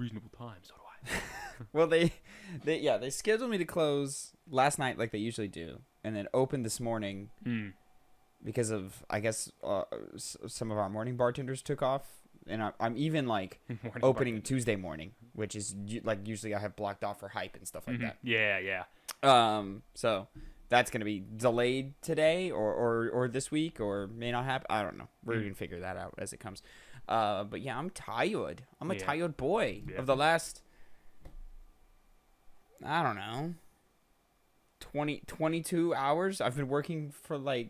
reasonable time. So do I. Well, they scheduled me to close last night like they usually do, and then open this morning because of, I guess, some of our morning bartenders took off. And I'm even like opening Tuesday morning, which is like usually I have blocked off for hype and stuff like that. Yeah. So that's going to be delayed today or this week or may not happen. I don't know. We're going to figure that out as it comes. But yeah, I'm tired. I'm a tired boy of the last, I don't know, 22 hours. I've been working for like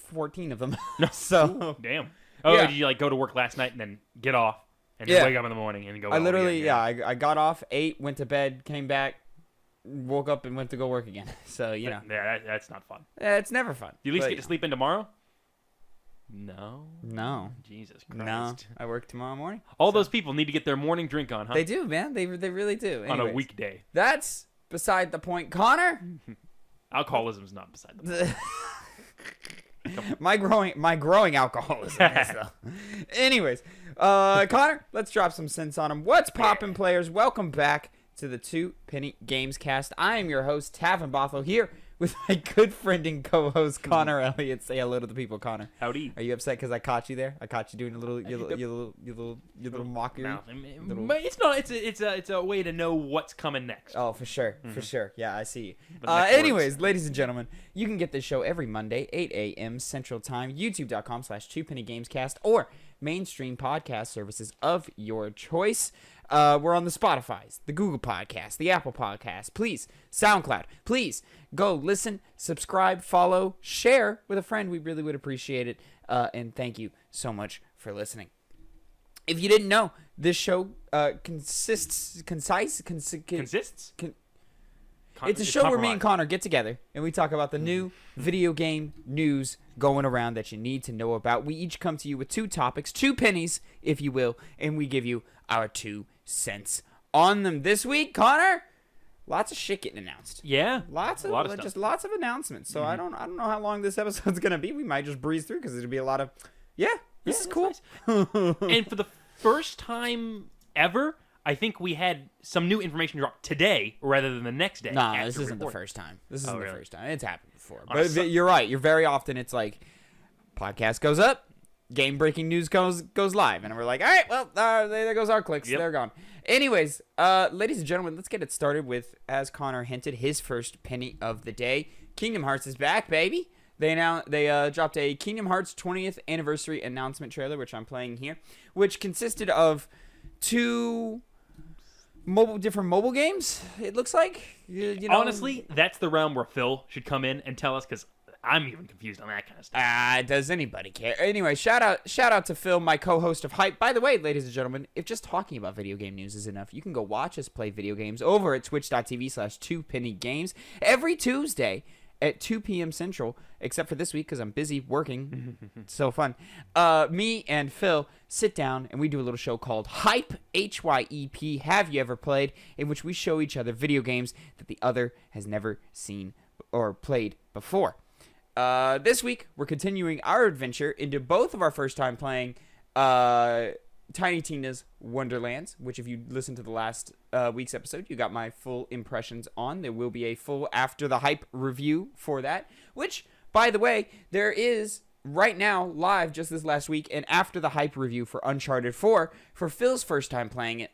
14 of them. So damn. Oh, did you like go to work last night and then get off and then wake up in the morning and go? I literally, I got off, ate, went to bed, came back, woke up and went to go work again. So, you know. Yeah, that's not fun. Yeah, it's never fun. Do you at least get to sleep in tomorrow? No. Jesus Christ. No, I work tomorrow morning. All those people need to get their morning drink on, huh? They do, man. They really do. Anyways, on a weekday. That's beside the point. Connor? Alcoholism's not beside the point. My growing alcoholism is, though. Anyways, Connor, let's drop some sense on him. What's poppin', players? Welcome back to the Two Penny Gamescast. I am your host, Tavin Bothel, here with my good friend and co-host, Connor Elliott. Say hello to the people, Connor. Howdy. Are you upset because I caught you there? I caught you doing a little, your little mockery. No, it's not. It's a way to know what's coming next. Oh, for sure, for sure. Yeah, I see. Anyways, ladies and gentlemen, you can get this show every Monday, 8 a.m. Central Time, YouTube.com/2pennygamescast, or mainstream podcast services of your choice. We're on the Spotify's, the Google Podcast, the Apple Podcast. Please, SoundCloud. Please go listen, subscribe, follow, share with a friend. We really would appreciate it. And thank you so much for listening. If you didn't know, this show consists. It's a show where me and Connor get together and we talk about the new video game news going around that you need to know about. We each come to you with two topics, 2 pennies, if you will, and we give you our 2 cents on them. This week, Connor, lots of shit getting announced. Yeah, lots of announcements. So I don't know how long this episode's gonna be. We might just breeze through because it'll be a lot of this is cool. Nice. And for the first time ever, I think we had some new information drop today rather than the next day. Nah, this isn't the first time. This isn't the first time. It's happened before. But you're right. You're very often. It's like podcast goes up. Game-breaking news goes live, and we're like, all right, well, there goes our clicks. Yep. They're gone. Anyways, ladies and gentlemen, let's get it started with, as Connor hinted, his first penny of the day. Kingdom Hearts is back, baby. They dropped a Kingdom Hearts 20th anniversary announcement trailer, which I'm playing here, which consisted of 2 different mobile games. It looks like. You know, honestly, that's the realm where Phil should come in and tell us, because I'm even confused on that kind of stuff. Does anybody care? Anyway, shout out to Phil, my co-host of Hype. By the way, ladies and gentlemen, if just talking about video game news is enough, you can go watch us play video games over at twitch.tv/2pennygames every Tuesday at 2 p.m. Central, except for this week because I'm busy working. It's so fun. Me and Phil sit down and we do a little show called Hype, Hyep, Have You Ever Played, in which we show each other video games that the other has never seen or played before. This week, we're continuing our adventure into both of our first time playing Tiny Tina's Wonderlands, which if you listened to the last week's episode, you got my full impressions on. There will be a full After the Hype review for that, which, by the way, there is right now live just this last week an After the Hype review for Uncharted 4 for Phil's first time playing it.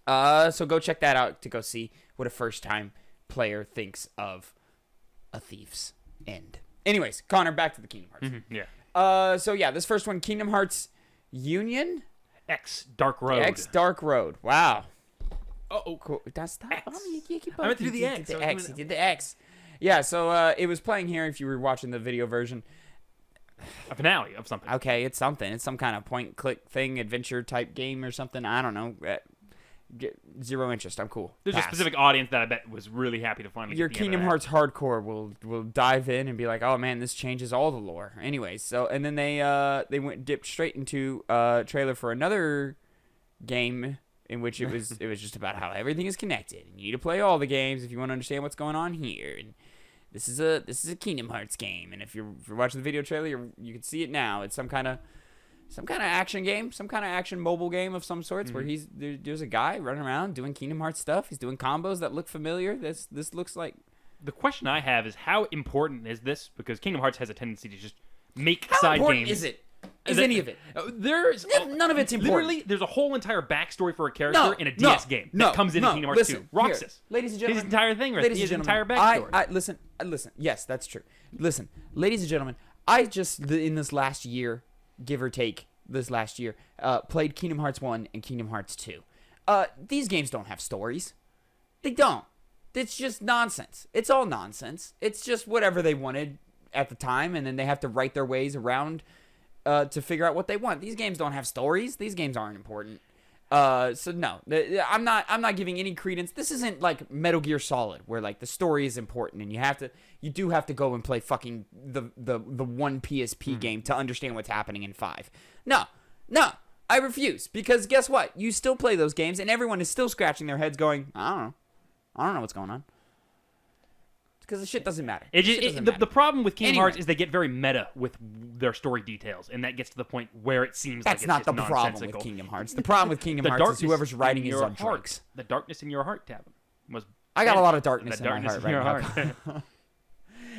So go check that out to go see what a first time player thinks of A Thief's End. Anyways, Connor, back to the Kingdom Hearts. So yeah, this first one, Kingdom Hearts Union? X Dark Road. X Dark Road. Wow. Oh, cool. That's not. X. You keep I meant to do the X. He did the X. Yeah, so it was playing here if you were watching the video version. A finale of something. Okay, it's something. It's some kind of point-click thing, adventure type game or something. I don't know. Zero interest. I'm cool. There's a specific audience that I bet was really happy to finally Your get the Kingdom Hearts hardcore will dive in and be like, oh man, this changes all the lore. Anyways, so and then they dipped straight into a trailer for another game in which it was just about how everything is connected. And you need to play all the games if you want to understand what's going on here. And this is a Kingdom Hearts game. And if you're watching the video trailer, you can see it now. It's some kind of some kind of action game, some kind of action mobile game of some sorts where there's a guy running around doing Kingdom Hearts stuff. He's doing combos that look familiar. This looks like. The question I have is how important is this? Because Kingdom Hearts has a tendency to just make How side important games. is it? Is any of it? There's None of it's important. Literally, there's a whole entire backstory for a character in a DS game that comes in Kingdom Hearts 2. Roxas. Ladies and gentlemen. His entire thing, right? Ladies and His gentlemen. entire backstory. Listen. Yes, that's true. Listen, ladies and gentlemen. I just, in this last year, give or take, played Kingdom Hearts 1 and Kingdom Hearts 2. These games don't have stories. They don't. It's just nonsense. It's all nonsense. It's just whatever they wanted at the time, and then they have to write their ways around to figure out what they want. These games don't have stories. These games aren't important. So no, I'm not giving any credence. This isn't like Metal Gear Solid, where like the story is important and you do have to go and play fucking the one PSP game to understand what's happening in 5. No, I refuse, because guess what? You still play those games and everyone is still scratching their heads going, I don't know what's going on. Because the shit doesn't matter. The problem with Kingdom Hearts is they get very meta with their story details, and that gets to the point where it seems like it's not just the problem nonsensical. with Kingdom Hearts. The problem with Kingdom Hearts is whoever's writing is on drugs. The darkness in your heart, Tavin. I got a lot of darkness in my heart your right now.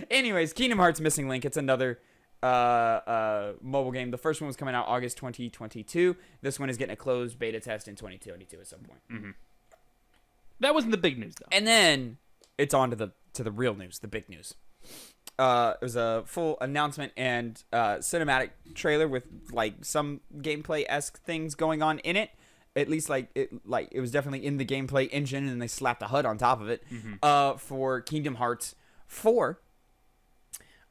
Anyways, Kingdom Hearts Missing Link. It's another mobile game. The first one was coming out August 2022. This one is getting a closed beta test in 2022 at some point. Mm-hmm. That wasn't the big news, though. And then it's on to the real news, the big news. It was a full announcement and cinematic trailer with like some gameplay-esque things going on in it. At least it was definitely in the gameplay engine, and they slapped a HUD on top of it. For Kingdom Hearts 4.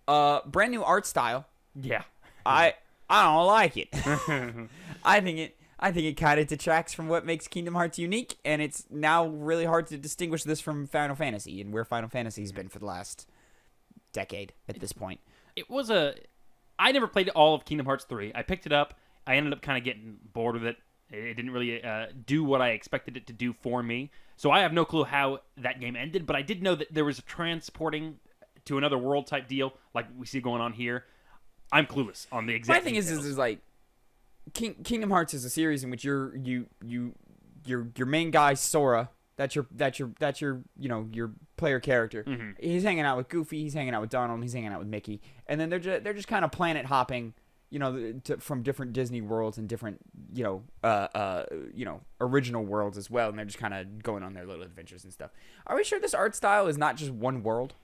Brand new art style. Yeah. I don't like it. I think it kind of detracts from what makes Kingdom Hearts unique, and it's now really hard to distinguish this from Final Fantasy and where Final Fantasy's been for the last decade at this point. I never played all of Kingdom Hearts 3. I picked it up. I ended up kind of getting bored with it. It didn't really do what I expected it to do for me. So I have no clue how that game ended, but I did know that there was a transporting to another world type deal like we see going on here. I'm clueless on the exact details. My thing is like Kingdom Hearts is a series in which your main guy Sora, that's your your player character. Mm-hmm. He's hanging out with Goofy, he's hanging out with Donald, he's hanging out with Mickey, and then they're just kind of planet hopping, from different Disney worlds and different original worlds as well, and they're just kind of going on their little adventures and stuff. Are we sure this art style is not just one world?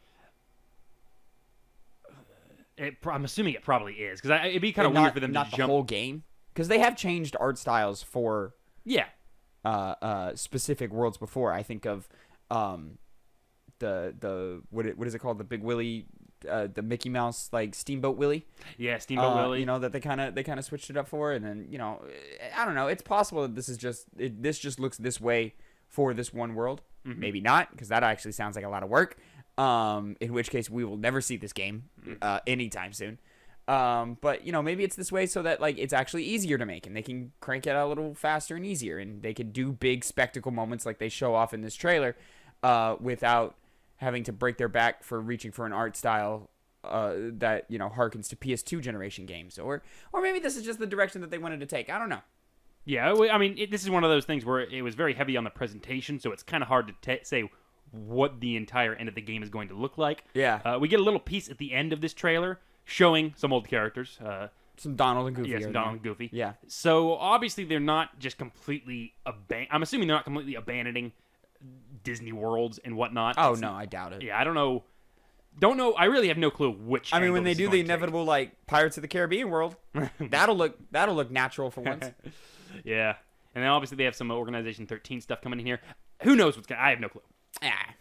I'm assuming it probably is, because it'd be kind of weird for them to jump the whole game, because they have changed art styles for specific worlds before. I think of the what is it called, the Big Willie, the Mickey Mouse like Steamboat Willie. Yeah, Steamboat Willie. That they kind of switched it up for, and then I don't know. It's possible that this just looks this way for this one world. Mm-hmm. Maybe not, because that actually sounds like a lot of work. In which case we will never see this game anytime soon. But maybe it's this way so that like it's actually easier to make, and they can crank it out a little faster and easier, and they can do big spectacle moments like they show off in this trailer, without having to break their back for reaching for an art style that harkens to PS2 generation games, or maybe this is just the direction that they wanted to take. I don't know. Yeah, I mean, this is one of those things where it was very heavy on the presentation, so it's kind of hard to say what the entire end of the game is going to look like. Yeah. We get a little piece at the end of this trailer showing some old characters. Some Donald and Goofy. Yeah, some Donald and Goofy. Yeah. So obviously they're not just completely I'm assuming they're not completely abandoning Disney worlds and whatnot. Oh, no, I doubt it. Yeah, I don't know. I really have no clue which. I mean, when they do the inevitable like Pirates of the Caribbean world, that'll look natural for once. Yeah. And then obviously they have some Organization 13 stuff coming in here. Who knows what's going to... I have no clue.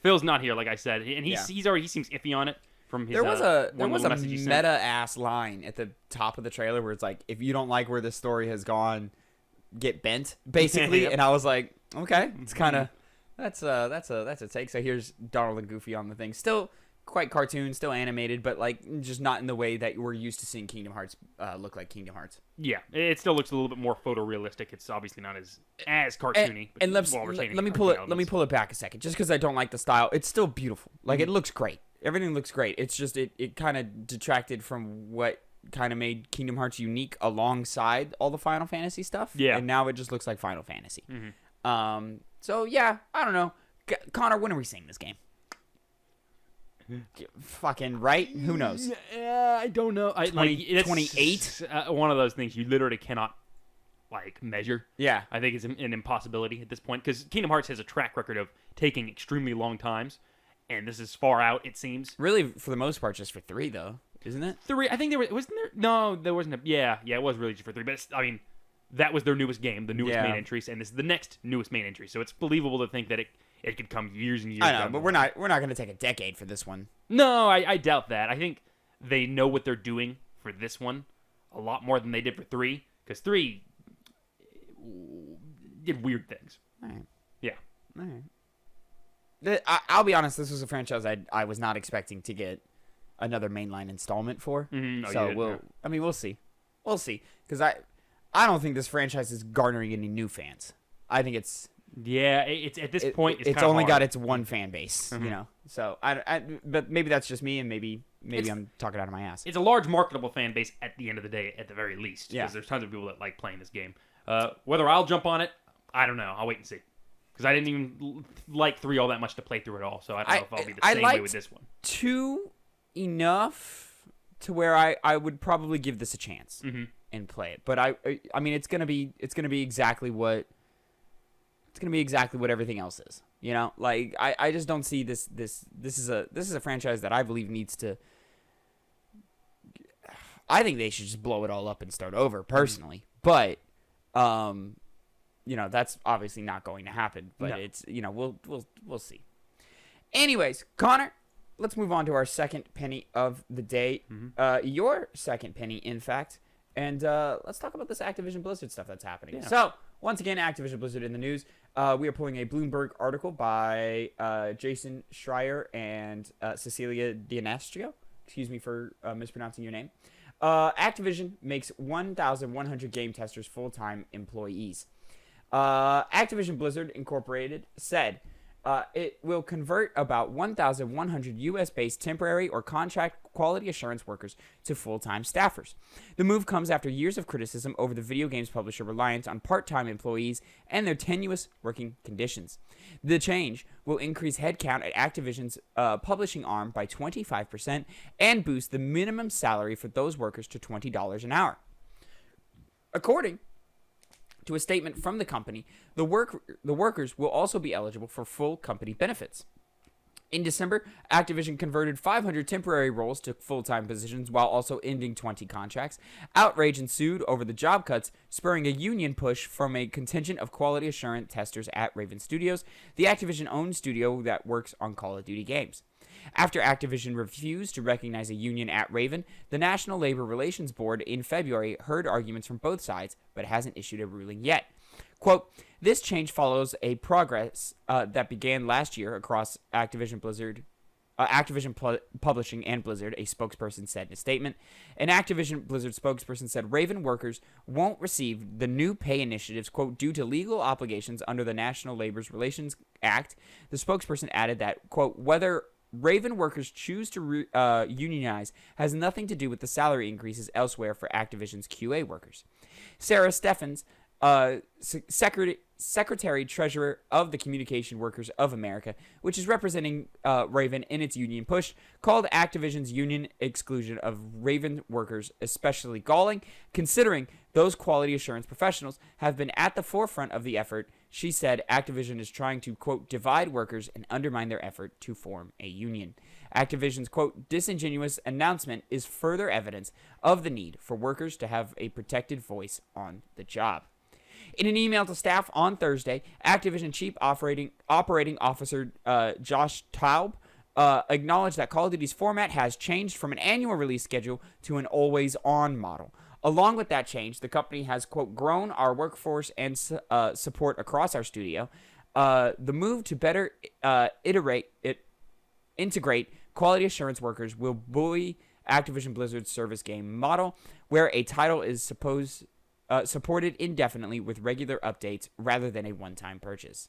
Phil's not here, like I said, and he seems iffy on it from his. There was a meta ass line at the top of the trailer where it's like, if you don't like where this story has gone, get bent, basically. Yep. And I was like, okay, it's kind of that's a take. So here's Donald and Goofy on the thing, still quite cartoon, still animated, but like just not in the way that we're used to seeing Kingdom Hearts look like Kingdom Hearts. Yeah, it still looks a little bit more photorealistic. It's obviously not as cartoony. And let me pull it back a second, just because I don't like the style. It's still beautiful. Like it looks great. Everything looks great. It's just it kind of detracted from what kind of made Kingdom Hearts unique alongside all the Final Fantasy stuff. Yeah. And now it just looks like Final Fantasy. Mm-hmm. So, yeah, I don't know. Connor, when are we seeing this game? Fucking right? Who knows? I don't know. 28? One of those things you literally cannot measure. Yeah. I think it's an impossibility at this point because Kingdom Hearts has a track record of taking extremely long times, and this is far out. It seems really for the most part just for 3 though, isn't it? 3. I think wasn't there. No, there wasn't. Yeah, it was really just for 3. But that was their newest game, the newest main entry, and this is the next newest main entry. So it's believable to think that it could come years and years. I know, but we're not going to take a decade for this one. No, I doubt that. I think they know what they're doing for this one a lot more than they did for 3, because 3 did weird things. All right. Yeah. All right. I'll be honest. This was a franchise I was not expecting to get another mainline installment for. Mm-hmm. So we'll see. We'll see. Because I don't think this franchise is garnering any new fans. I think it's it's at this point it's only got its one fan base, you know. So but maybe that's just me, and maybe I'm talking out of my ass. It's a large marketable fan base at the end of the day, at the very least. Yeah. Because there's tons of people that like playing this game. Whether I'll jump on it, I don't know. I'll wait and see. Because I didn't even like 3 all that much to play through it all, so I don't know if I'll be the same way with this one. 2 enough to where I would probably give this a chance and play it. But I mean it's gonna be exactly what everything else is. You know, like I just don't see this is a franchise that I believe needs to. I think they should just blow it all up and start over personally, but you know, that's obviously not going to happen. But it's, you know, we'll see. Anyways, Connor, let's move on to our second penny of the day. Your second penny, in fact, and let's talk about this Activision Blizzard stuff that's happening. Yeah. So once again, Activision Blizzard in the news. We are pulling a Bloomberg article by Jason Schreier and Cecilia D'Anastro. Excuse me for mispronouncing your name. Activision makes 1,100 game testers full-time employees. Activision Blizzard Incorporated said it will convert about 1,100 U.S.-based temporary or contract quality assurance workers to full-time staffers. The move comes after years of criticism over the video games publisher reliance on part-time employees and their tenuous working conditions. The change will increase headcount at Activision's publishing arm by 25% and boost the minimum salary for those workers to $20 an hour. According to a statement from the company, the workers will also be eligible for full company benefits. In December, Activision converted 500 temporary roles to full-time positions while also ending 20 contracts. Outrage ensued over the job cuts, spurring a union push from a contingent of quality assurance testers at Raven Studios, the Activision-owned studio that works on Call of Duty games. After Activision refused to recognize a union at Raven, the National Labor Relations Board in February heard arguments from both sides, but hasn't issued a ruling yet. Quote, this change follows a progress that began last year across Activision Publishing and Blizzard, a spokesperson said in a statement. An Activision Blizzard spokesperson said Raven workers won't receive the new pay initiatives, quote, due to legal obligations under the National Labor Relations Act. The spokesperson added that, quote, whether Raven workers choose to unionize has nothing to do with the salary increases elsewhere for Activision's QA workers. Sarah Steffens, Secretary-Treasurer of the Communication Workers of America, which is representing Raven in its union push, called Activision's union exclusion of Raven workers especially galling, considering those quality assurance professionals have been at the forefront of the effort. She said Activision is trying to, quote, divide workers and undermine their effort to form a union. Activision's, quote, disingenuous announcement is further evidence of the need for workers to have a protected voice on the job. In an email to staff on Thursday, Activision Chief Operating Officer Josh Taub acknowledged that Call of Duty's format has changed from an annual release schedule to an always-on model. Along with that change, the company has, quote, grown our workforce and support across our studio. The move to better integrate quality assurance workers will buoy Activision Blizzard's service game model, where a title is supported indefinitely with regular updates rather than a one-time purchase.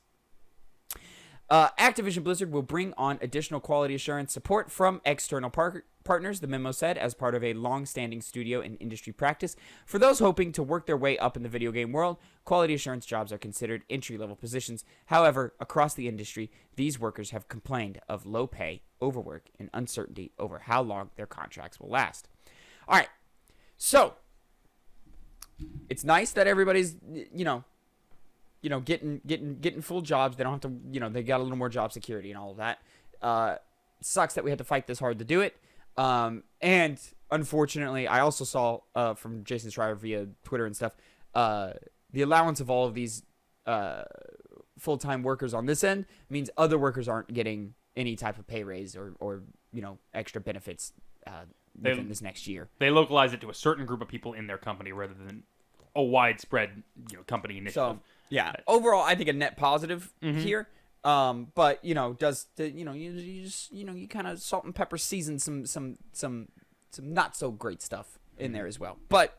Activision Blizzard will bring on additional quality assurance support from external partners, the memo said, as part of a long-standing studio and industry practice. For those hoping to work their way up in the video game world, quality assurance jobs are considered entry-level positions. However, across the industry, these workers have complained of low pay, overwork, and uncertainty over how long their contracts will last. All right, so it's nice that everybody's, getting full jobs. They don't have to, they got a little more job security and all of that. Sucks that we had to fight this hard to do it. And unfortunately, I also saw from Jason Schreier via Twitter and stuff, the allowance of all of these full-time workers on this end means other workers aren't getting any type of pay raise or extra benefits within this next year. They localize it to a certain group of people in their company rather than a widespread company initiative. So, yeah, overall, I think a net positive here. But you kind of salt and pepper season some not so great stuff in there as well. But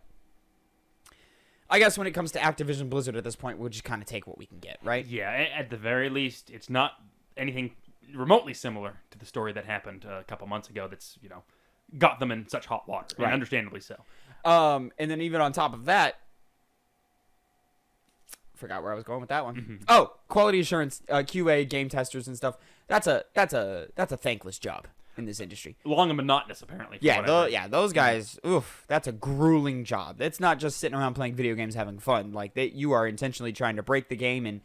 I guess when it comes to Activision Blizzard at this point, we'll just kind of take what we can get, right? Yeah, at the very least, it's not anything remotely similar to the story that happened a couple months ago. That's got them in such hot water, right. And understandably so. And then even on top of that. Forgot where I was going with that one. Oh, quality assurance, QA, game testers and stuff. That's a thankless job in this industry. Long and monotonous, apparently. Those guys. Oof, that's a grueling job. It's not just sitting around playing video games having fun. Like you are intentionally trying to break the game in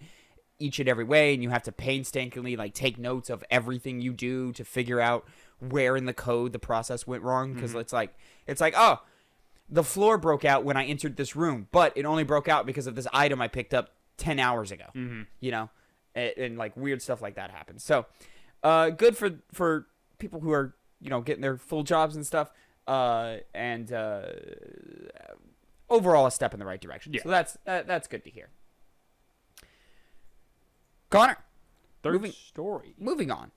each and every way, and you have to painstakingly take notes of everything you do to figure out where in the code the process went wrong. Because it's like oh. The floor broke out when I entered this room, but it only broke out because of this item I picked up 10 hours ago. And weird stuff like that happens. So, good for people who are, getting their full jobs and stuff. And overall a step in the right direction. Yeah. So that's good to hear. Connor. Moving on.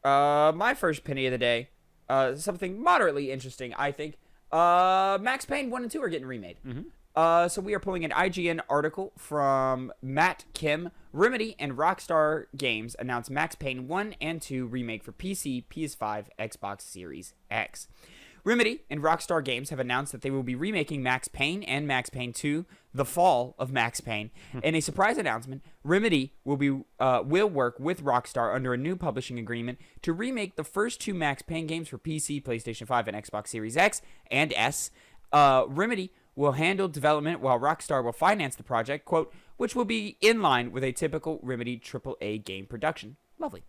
My first penny of the day, something moderately interesting, I think. Max Payne 1 and 2 are getting remade. So we are pulling an IGN article from Matt Kim. Remedy and Rockstar Games announced Max Payne 1 and 2 remake for PC, PS5, Xbox Series X. Remedy and Rockstar Games have announced that they will be remaking Max Payne and Max Payne 2, The Fall of Max Payne. In a surprise announcement, Remedy will work with Rockstar under a new publishing agreement to remake the first two Max Payne games for PC, PlayStation 5, and Xbox Series X and S. Remedy will handle development while Rockstar will finance the project, quote, which will be in line with a typical Remedy AAA game production. Lovely.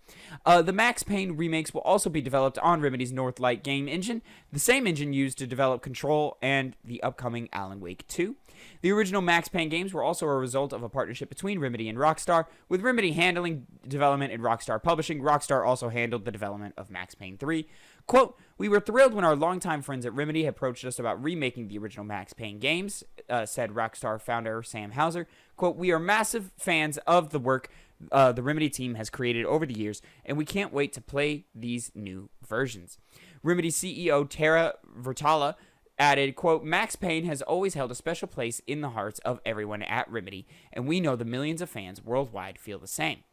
The Max Payne remakes will also be developed on Remedy's Northlight game engine, the same engine used to develop Control and the upcoming Alan Wake 2. The original Max Payne games were also a result of a partnership between Remedy and Rockstar, with Remedy handling development and Rockstar publishing. Rockstar also handled the development of Max Payne 3. Quote, we were thrilled when our longtime friends at Remedy approached us about remaking the original Max Payne games, said Rockstar founder Sam Houser. Quote, we are massive fans of the work the Remedy team has created over the years, and we can't wait to play these new versions. Remedy CEO Tara Vertala added, quote, Max Payne has always held a special place in the hearts of everyone at Remedy, and we know the millions of fans worldwide feel the same.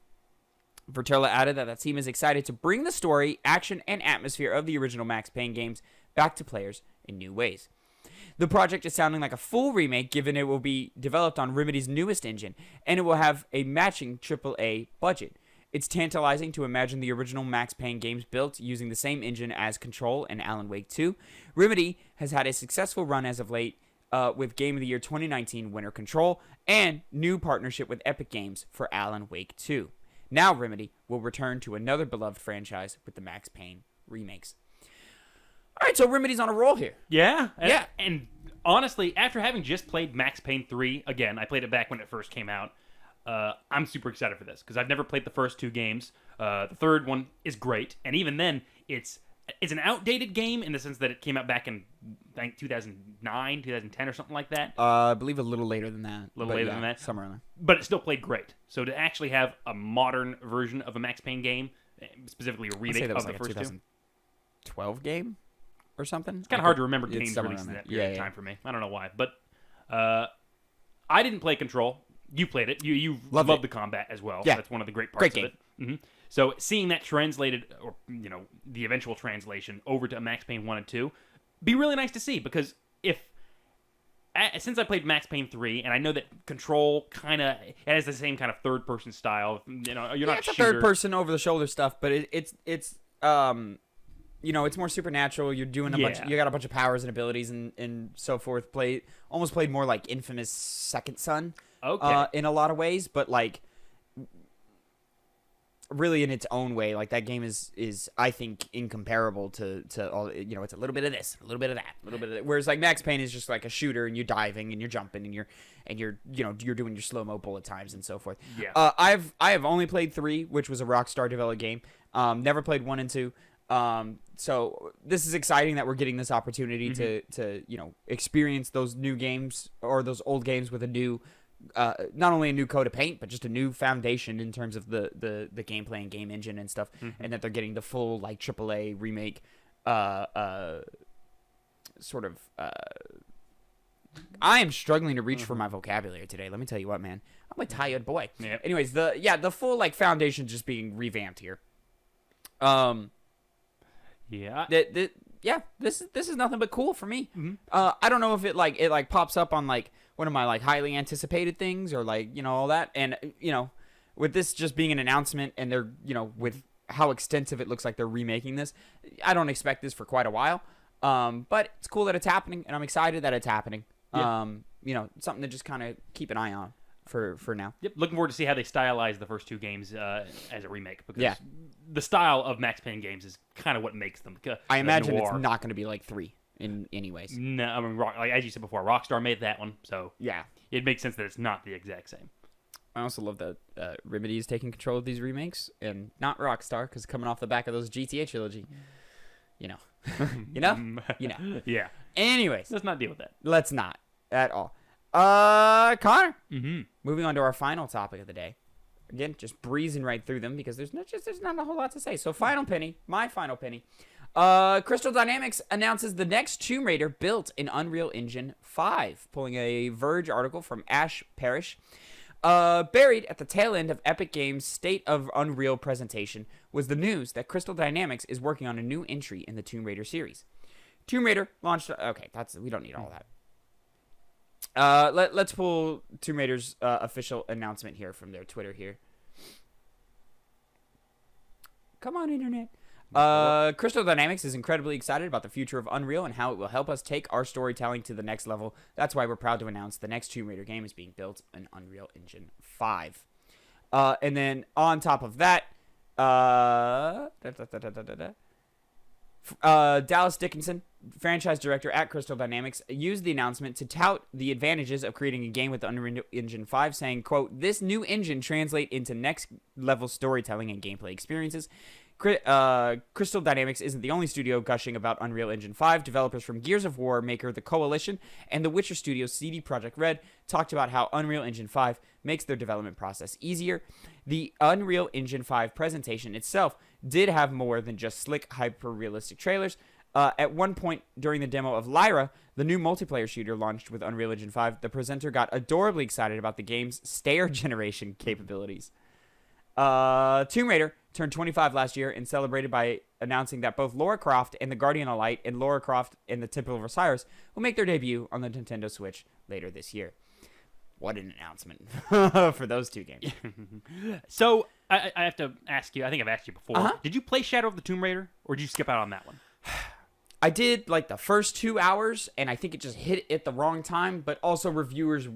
Vertella added that the team is excited to bring the story, action, and atmosphere of the original Max Payne games back to players in new ways. The project is sounding like a full remake, given it will be developed on Remedy's newest engine, and it will have a matching AAA budget. It's tantalizing to imagine the original Max Payne games built using the same engine as Control and Alan Wake 2. Remedy has had a successful run as of late with Game of the Year 2019 winner Control and new partnership with Epic Games for Alan Wake 2. Now Remedy will return to another beloved franchise with the Max Payne remakes. All right, so Remedy's on a roll here. Yeah. Yeah. And honestly, after having just played Max Payne 3, again, I played it back when it first came out, I'm super excited for this because I've never played the first two games. The third one is great, and even then, it's an outdated game in the sense that it came out back in, I think, 2009, 2010 or something like that. I believe a little later than that. Than that. Somewhere in there. But it still played great. So to actually have a modern version of a Max Payne game, specifically a remake of the first 2012 game or something. It's kind of hard to remember games released in that period of time for me. I don't know why. But I didn't play Control. You played it. You Loved loved it. the combat as well. Yeah. That's one of the great Great parts of game. it. So seeing that translated, or the eventual translation over to Max Payne 1 and 2, be really nice to see, because since I played Max Payne 3, and I know that Control kind of has the same kind of third-person style. You're not it's a shooter. third-person over-the-shoulder stuff, but it's it's more supernatural. You're doing a bunch. You got a bunch of powers and abilities and so forth. Almost played more like Infamous Second Son. Okay. In a lot of ways, but like really in its own way, like that game is I think incomparable to all. It's a little bit of this, a little bit of that, a little bit of that. Whereas like Max Payne is just like a shooter, and you're diving and you're jumping and you're doing your slow-mo bullet times and so forth. Yeah. I have only played 3, which was a Rockstar developed game. Never played 1 and 2. So this is exciting that we're getting this opportunity to experience those new games or those old games with a new. Not only a new coat of paint, but just a new foundation in terms of the gameplay and game engine and stuff, and that they're getting the full like AAA remake, sort of. I am struggling to reach for my vocabulary today. Let me tell you what, man. I'm a tired boy. Yep. Anyways, the full like foundation just being revamped here. Yeah. This is nothing but cool for me. I don't know if it pops up on like one of my like highly anticipated things or like all that, and with this just being an announcement and they're with how extensive it looks like they're remaking this, I don't expect this for quite a while. But it's cool that it's happening, and I'm excited that it's happening. Yeah. Something to just kind of keep an eye on for now. Yep. Looking forward to see how they stylize the first 2 games as a remake, because the style of Max Payne games is kind of what makes them. I imagine it's not going to be like 3 in any ways. No, I mean, like as you said before, Rockstar made that one, so Yeah. it makes sense that it's not the exact same. I also love that Remedy is taking control of these remakes and not Rockstar, because coming off the back of those GTA trilogy, you know. Yeah. Anyways, Let's not deal with that. let's not at all. Connor, Mm-hmm. moving on to our final topic of the day. Again, just breezing right through them because there's not a whole lot to say. So, my final penny. Crystal Dynamics announces the next Tomb Raider built in Unreal Engine 5, pulling a Verge article from Ash Parrish. Buried at the tail end of Epic Games' State of Unreal presentation was the news that Crystal Dynamics is working on a new entry in the Tomb Raider series. Tomb Raider launched. Okay, we don't need all that. Let's pull Tomb Raider's official announcement here from their Twitter here. Come on, Internet. Crystal Dynamics is incredibly excited about the future of Unreal and how it will help us take our storytelling to the next level. That's why we're proud to announce the next Tomb Raider game is being built in Unreal Engine 5. And then on top of that, Dallas Dickinson, franchise director at Crystal Dynamics, used the announcement to tout the advantages of creating a game with Unreal Engine 5, saying, quote, "This new engine translates into next-level storytelling and gameplay experiences. Crystal Dynamics isn't the only studio gushing about Unreal Engine 5. Developers from Gears of War maker The Coalition and The Witcher Studios' CD Projekt Red talked about how Unreal Engine 5 makes their development process easier. The Unreal Engine 5 presentation itself did have more than just slick, hyper-realistic trailers. At one point during the demo of Lyra, the new multiplayer shooter launched with Unreal Engine 5, the presenter got adorably excited about the game's stair generation capabilities. Tomb Raider turned 25 last year and celebrated by announcing that both Lara Croft and the Guardian of Light and Lara Croft and the Temple of Osiris will make their debut on the Nintendo Switch later this year. What an announcement for those 2 games. So, I have to ask you, I think I've asked you before, Uh-huh. Did you play Shadow of the Tomb Raider, or did you skip out on that one? I did like the first 2 hours, and I think it just hit at the wrong time, but also reviewers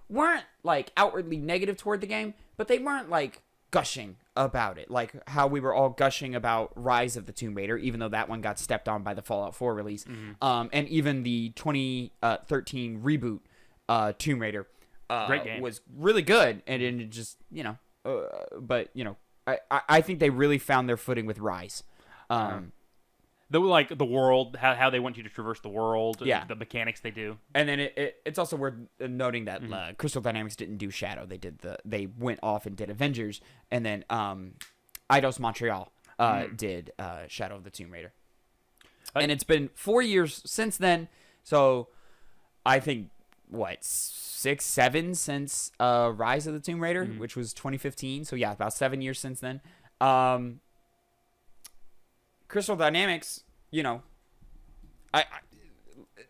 weren't like outwardly negative toward the game, but they weren't like gushing about it, like how we were all gushing about Rise of the Tomb Raider, even though that one got stepped on by the Fallout 4 release. And even the 2013 reboot Tomb Raider Great game. was really good, and it just, but, I think they really found their footing with Rise. The world, how they want you to traverse the world, Yeah. the mechanics they do. And then it's also worth noting that Crystal Dynamics didn't do Shadow. They went off and did Avengers, and then Eidos Montreal did Shadow of the Tomb Raider. And it's been 4 years since then, so I think what, 6, 7 since Rise of the Tomb Raider, which was 2015. So yeah, about 7 years since then. Crystal Dynamics, you know,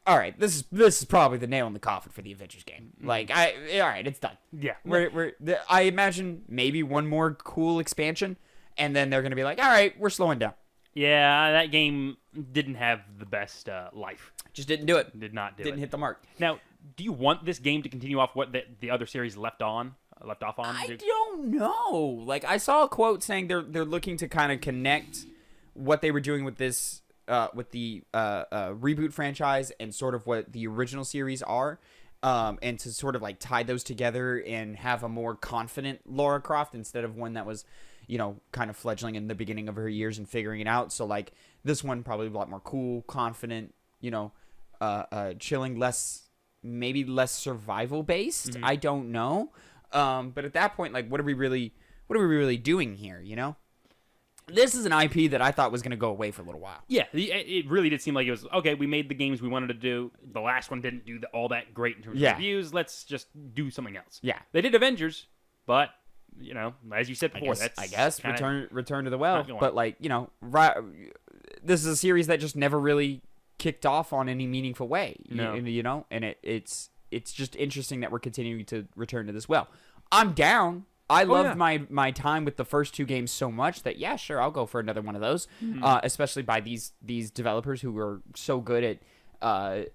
all right, this is probably the nail in the coffin for the Avengers game. Like, all right, it's done. Yeah, I imagine maybe one more cool expansion, and then they're gonna be like, all right, we're slowing down. Yeah, that game didn't have the best life. Just didn't do it. Didn't hit the mark. Now, do you want this game to continue off what the other series left off on? I don't know. Like, I saw a quote saying they're looking to kind of connect what they were doing with this with the reboot franchise and sort of what the original series are, and to sort of like tie those together and have a more confident Lara Croft instead of one that was, you know, kind of fledgling in the beginning of her years and figuring it out. So like this one probably a lot more cool, confident, you know, chilling, maybe less survival based. I don't know. But at that point, like, what are we really doing here? You know, this is an IP that I thought was going to go away for a little while. Yeah, it really did seem like it was, okay, we made the games we wanted to do. The last one didn't do all that great in terms of reviews. Let's just do something else. Yeah. They did Avengers, but, you know, as you said before, I guess return to the well. But, like, you know, this is a series that just never really kicked off on any meaningful way. No. You know, and it's just interesting that we're continuing to return to this well. I'm down. I loved my time with the first 2 games so much that, yeah, sure, I'll go for another one of those, especially by these developers who are so good at,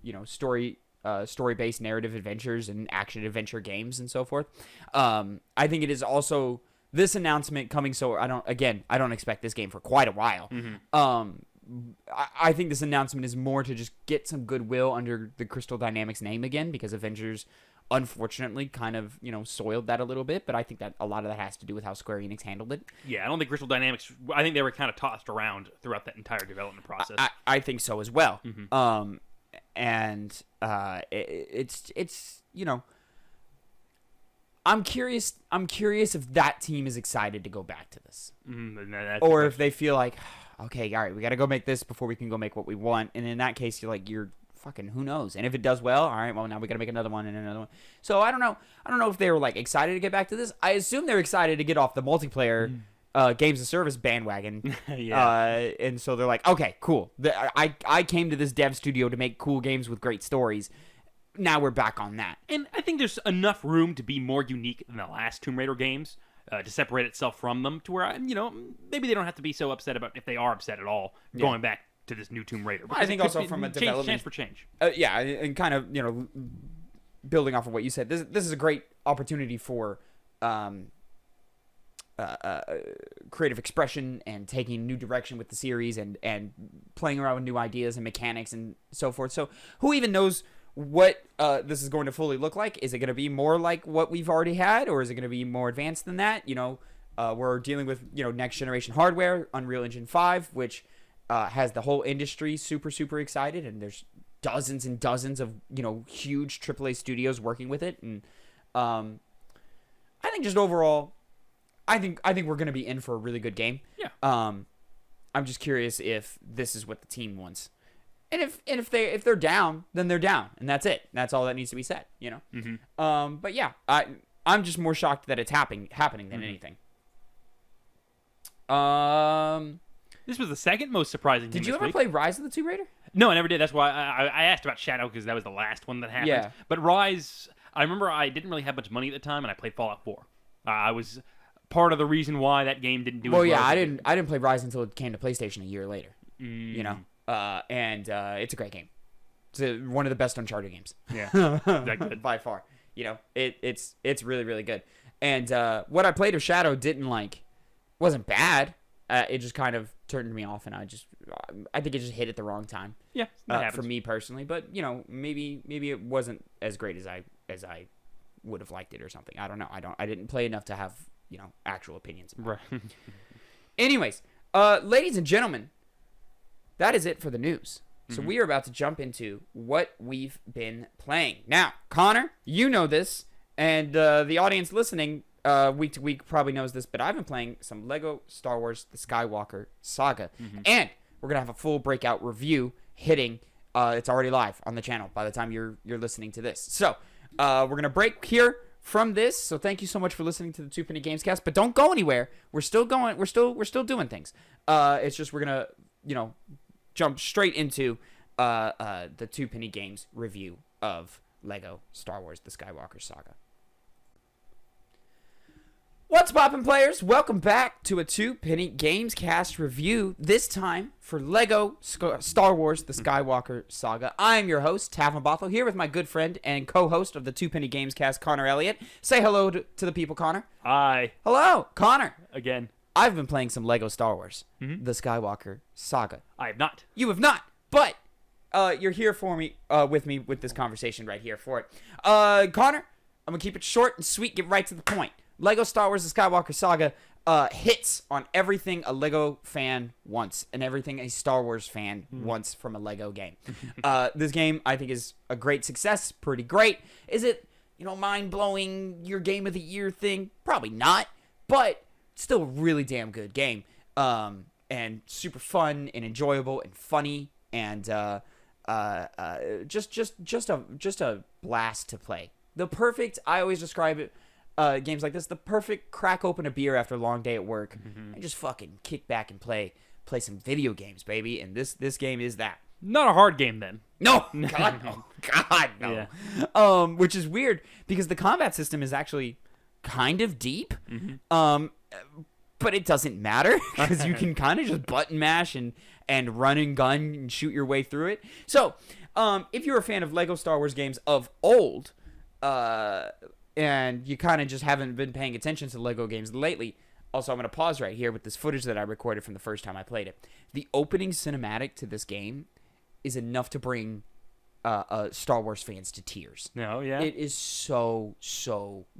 you know, story-based narrative adventures and action-adventure games and so forth. I think it is also, this announcement coming so, I don't expect this game for quite a while. I think this announcement is more to just get some goodwill under the Crystal Dynamics name again, because Avengers, unfortunately, kind of, you know, soiled that a little bit, but I think that a lot of that has to do with how Square Enix handled it. Yeah, I don't think Crystal Dynamics, I think they were kind of tossed around throughout that entire development process. I think so as well. And it's you know, I'm curious if that team is excited to go back to this. Or if they feel like, okay, all right, we got to go make this before we can go make what we want. And in that case, you're fucking, who knows? And if it does well, all right, well, now we got to make another one and another one. So I don't know if they were like excited to get back to this. I assume they're excited to get off the multiplayer games of service bandwagon. And so they're like, okay, cool. I came to this dev studio to make cool games with great stories. Now we're back on that. And I think there's enough room to be more unique than the last Tomb Raider games, to separate itself from them, to where, you know, maybe they don't have to be so upset about, if they are upset at all, going back to this new Tomb Raider. I think also from a development chance for change. Yeah, and kind of, you know, building off of what you said, this is a great opportunity for creative expression and taking new direction with the series and playing around with new ideas and mechanics and so forth. So who even knows what this is going to fully look like? Is it going to be more like what we've already had, or is it going to be more advanced than that? You know, we're dealing with, you know, next generation hardware, Unreal Engine 5, which has the whole industry super excited, and there's dozens and dozens of, you know, huge AAA studios working with it. And I think just overall, I think we're going to be in for a really good game. Yeah. I'm just curious if this is what the team wants. And if they're down, then they're down, and that's it. That's all that needs to be said, you know. But yeah, I'm just more shocked that it's happening than anything. This was the second most surprising thing. Did you ever play Rise of the Tomb Raider? No, I never did. That's why I asked about Shadow, because that was the last one that happened. Yeah. But Rise, I remember I didn't really have much money at the time, and I played Fallout 4. I was part of the reason why that game didn't do as well. Well, yeah, I didn't play Rise until it came to PlayStation a year later. You know. And it's a great game. It's one of the best Uncharted games. Yeah, that good by far. You know, it's really, really good. And what I played of Shadow wasn't bad. It just kind of turned me off, and I think it just hit at the wrong time. Yeah, for me personally. But you know, maybe it wasn't as great as I would have liked it or something. I don't know. I didn't play enough to have, you know, actual opinions about it. Anyways, ladies and gentlemen, that is it for the news. So we are about to jump into what we've been playing. Now, Connor, you know this, and the audience listening week to week probably knows this, but I've been playing some Lego Star Wars The Skywalker Saga. And we're going to have a full breakout review hitting It's already live on the channel by the time you're listening to this. So we're gonna break here from this. So thank you so much for listening to the Two Penny Gamescast. But don't go anywhere. We're still going. We're still doing things. It's just we're gonna jump straight into the Two Penny Games review of Lego Star Wars: The Skywalker Saga. What's poppin', players? Welcome back to a Two Penny Gamescast review, this time for Lego Star Wars The Skywalker Saga. I'm your host, Tavin Bothel, here with my good friend and co-host of the Two Penny Gamescast, Connor Elliott. Say hello to the people, Connor. Hi. Hello, Connor. Again. I've been playing some Lego Star Wars, The Skywalker Saga. I have not. You have not, but you're here for me, with me with this conversation right here for it. Connor, I'm going to keep it short and sweet, get right to the point. Lego Star Wars: The Skywalker Saga hits on everything a Lego fan wants and everything a Star Wars fan wants from a Lego game. This game, I think, is a great success. Pretty great. Is it, mind-blowing, your game of the year thing? Probably not, but still a really damn good game. And super fun and enjoyable and funny and just a blast to play. The perfect, I always describe it, games like this, the perfect crack open a beer after a long day at work and just fucking kick back and play some video games, baby. And this game is that. Not a hard game then. No, God no, God no. Yeah. Which is weird because the combat system is actually kind of deep. But it doesn't matter because you can kind of just button mash and run and gun and shoot your way through it. So, if you're a fan of Lego Star Wars games of old, and you kind of just haven't been paying attention to Lego games lately. Also, I'm going to pause right here with this footage that I recorded from the first time I played it. The opening cinematic to this game is enough to bring Star Wars fans to tears. No, yeah. It is so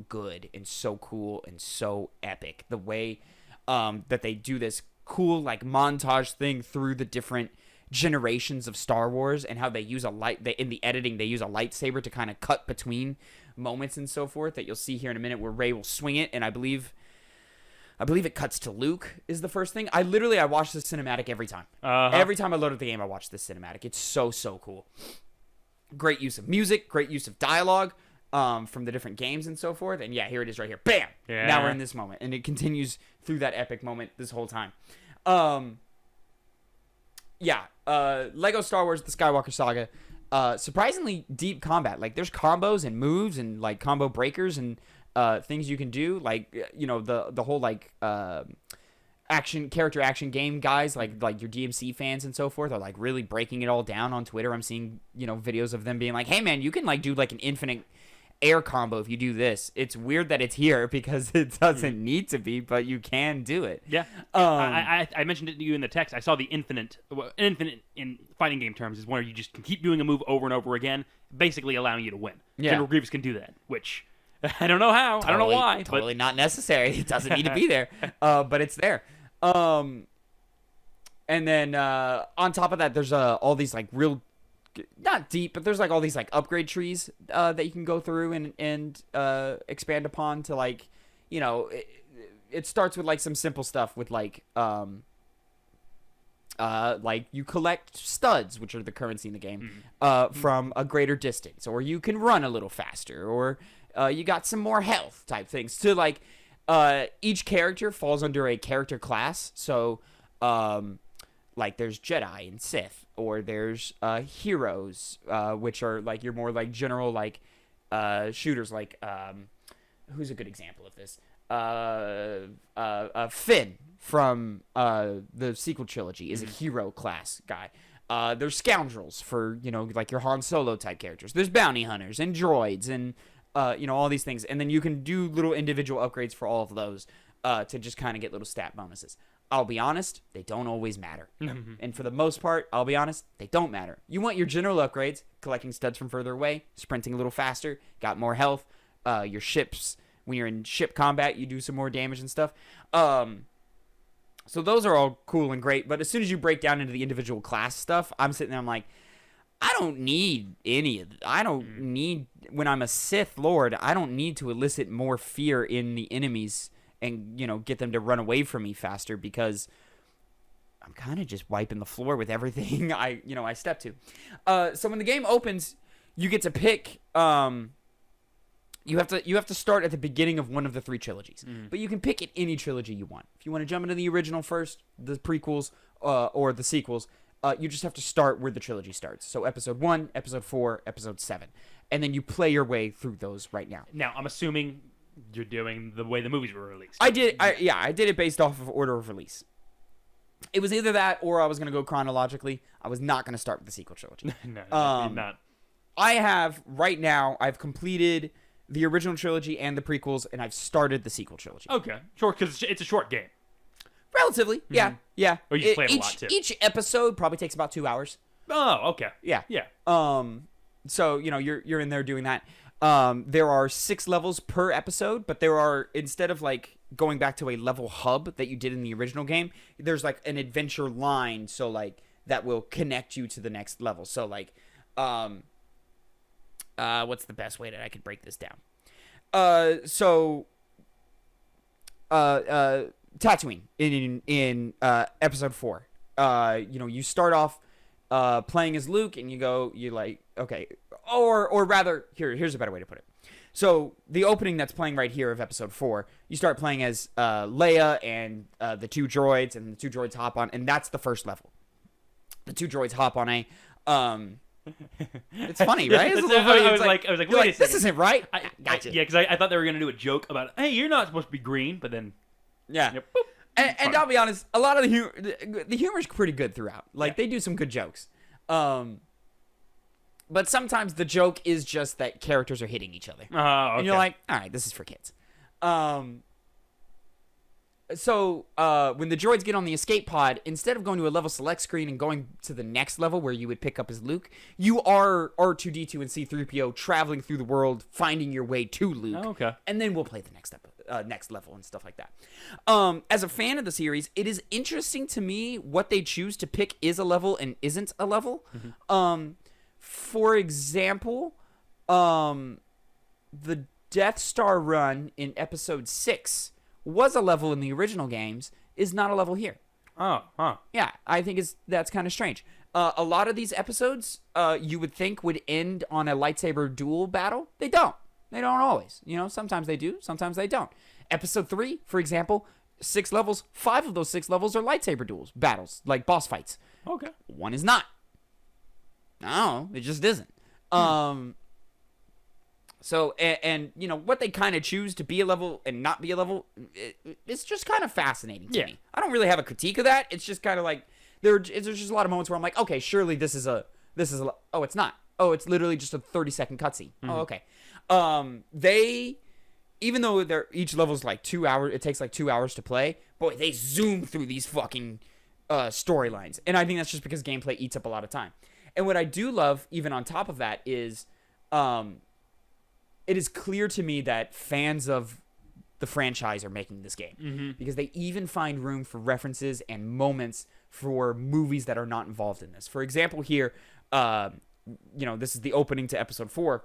good and so cool and so epic. The way that they do this cool montage thing through the different generations of Star Wars and how they use in the editing they use a lightsaber to kind of cut between moments and so forth that you'll see here in a minute where Rey will swing it, and I believe it cuts to Luke is the first thing. I watch this cinematic every time. Every time I load up the game, I watch this cinematic. It's so cool. Great use of music, great use of dialogue from the different games and so forth. And yeah, here it is right here. Bam! Yeah. Now we're in this moment, and it continues through that epic moment this whole time. Lego Star Wars: The Skywalker Saga. Surprisingly deep combat. There's combos and moves and combo breakers and things you can do. The whole character action game guys like your DMC fans and so forth are really breaking it all down on Twitter. I'm seeing videos of them being like, hey man, you can do an infinite air combo if you do this. It's weird that it's here because it doesn't need to be, but you can do it. Yeah. I mentioned it to you in the text. I saw the infinite in fighting game terms is where you just can keep doing a move over and over again, basically allowing you to win. Yeah. General Grievous can do that, which I don't know how. I don't know why. Totally not necessary. It doesn't need to be there, but it's there. And then on top of that, there's all these real, not deep, but there's all these upgrade trees that you can go through and expand upon to it starts with some simple stuff with you collect studs, which are the currency in the game, from a greater distance, or you can run a little faster, or you got some more health type things to each character falls under a character class. So there's Jedi and Sith, or there's heroes, which are you're more general shooters. Who's a good example of this? Finn from the sequel trilogy is a hero class guy. There's scoundrels for your Han Solo type characters. There's bounty hunters and droids and all these things, and then you can do little individual upgrades for all of those to just kind of get little stat bonuses. I'll be honest, they don't always matter. And for the most part, I'll be honest, they don't matter. You want your general upgrades, collecting studs from further away, sprinting a little faster, got more health, your ships, when you're in ship combat, you do some more damage and stuff. So those are all cool and great, but as soon as you break down into the individual class stuff, I'm sitting there, I'm like, I don't need any of it. I don't need, when I'm a Sith Lord, I don't need to elicit more fear in the enemies and, get them to run away from me faster, because I'm kind of just wiping the floor with everything I step to. So when the game opens, you get to pick. You have to start at the beginning of one of the 3 trilogies, but you can pick any trilogy you want. If you want to jump into the original first, the prequels, or the sequels, you just have to start where the trilogy starts. So episode 1, episode 4, episode 7, and then you play your way through those right now. Now, I'm assuming you're doing the way the movies were released. I did it based off of order of release. It was either that or I was going to go chronologically. I was not going to start with the sequel trilogy. No, not. I've completed the original trilogy and the prequels, and I've started the sequel trilogy. Okay, short, because it's a short game. Relatively, yeah. Or you play it a lot, too. Each episode probably takes about 2 hours. Oh, okay. Yeah. Yeah. So, you're in there doing that. There are 6 levels per episode, but there are, instead of, like, going back to a level hub that you did in the original game, there's, like, an adventure line, so, like, that will connect you to the next level. So, like, what's the best way that I could break this down? Tatooine in episode 4. You start off playing as Luke, and you're like, okay, or rather, here's a better way to put it. So the opening that's playing right here of episode 4, you start playing as Leia and the 2 droids, and the 2 droids hop on, and that's the first level. The 2 droids hop on a it's funny, right? It's I was like, wait a second. This isn't right. Gotcha. Yeah, because I thought they were gonna do a joke about, hey, you're not supposed to be green, but then yeah. Boop, and I'll be honest, a lot of the humor is pretty good throughout. Like they do some good jokes, but sometimes the joke is just that characters are hitting each other, okay. and you're like, all right, this is for kids. So when the droids get on the escape pod, instead of going to a level select screen and going to the next level where you would pick up as Luke, you are R2-D2 and C-3PO traveling through the world, finding your way to Luke. Oh, okay. And then we'll play the next level and stuff like that. As a fan of the series, it is interesting to me what they choose to pick is a level and isn't a level. Mm-hmm. For example, the Death Star run in Episode 6 was a level in the original games, is not a level here. Oh, huh. Yeah, I think that's kind of strange. A lot of these episodes, you would think would end on a lightsaber duel battle. They don't. They don't always. Sometimes they do, sometimes they don't. Episode 3, for example, 6 levels. 5 of those 6 levels are lightsaber duels, battles, like boss fights. Okay. 1 is not. No, it just isn't. So, and what they kind of choose to be a level and not be a level, it's just kind of fascinating to me. I don't really have a critique of that. It's just kind of like, there's just a lot of moments where I'm like, okay, surely this is oh, it's not. Oh, it's literally just a 30-second cutscene. Mm-hmm. Oh, okay. Even though each level's like 2 hours, it takes like 2 hours to play, boy, they zoom through these fucking storylines. And I think that's just because gameplay eats up a lot of time. And what I do love, even on top of that, is it is clear to me that fans of the franchise are making this game because they even find room for references and moments for movies that are not involved in this. For example, here, this is the opening to episode 4.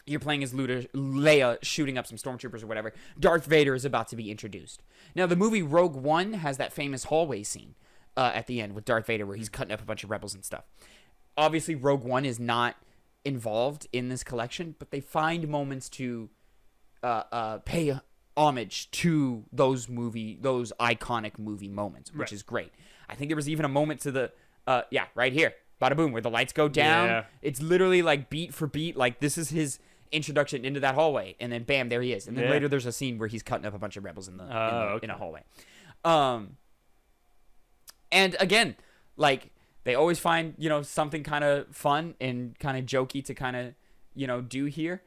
You're playing as Leia shooting up some stormtroopers or whatever. Darth Vader is about to be introduced. Now, the movie Rogue One has that famous hallway scene at the end with Darth Vader where he's cutting up a bunch of rebels and stuff. Obviously, Rogue One is not involved in this collection, but they find moments to pay homage to those iconic movie moments, which is great. I think there was even a moment to the right here, bada boom, where the lights go down. Yeah. It's literally like beat for beat, like this is his introduction into that hallway, and then bam, there he is. And then later there's a scene where he's cutting up a bunch of rebels in a hallway. And again, like they always find, something kind of fun and kind of jokey to kind of, do here,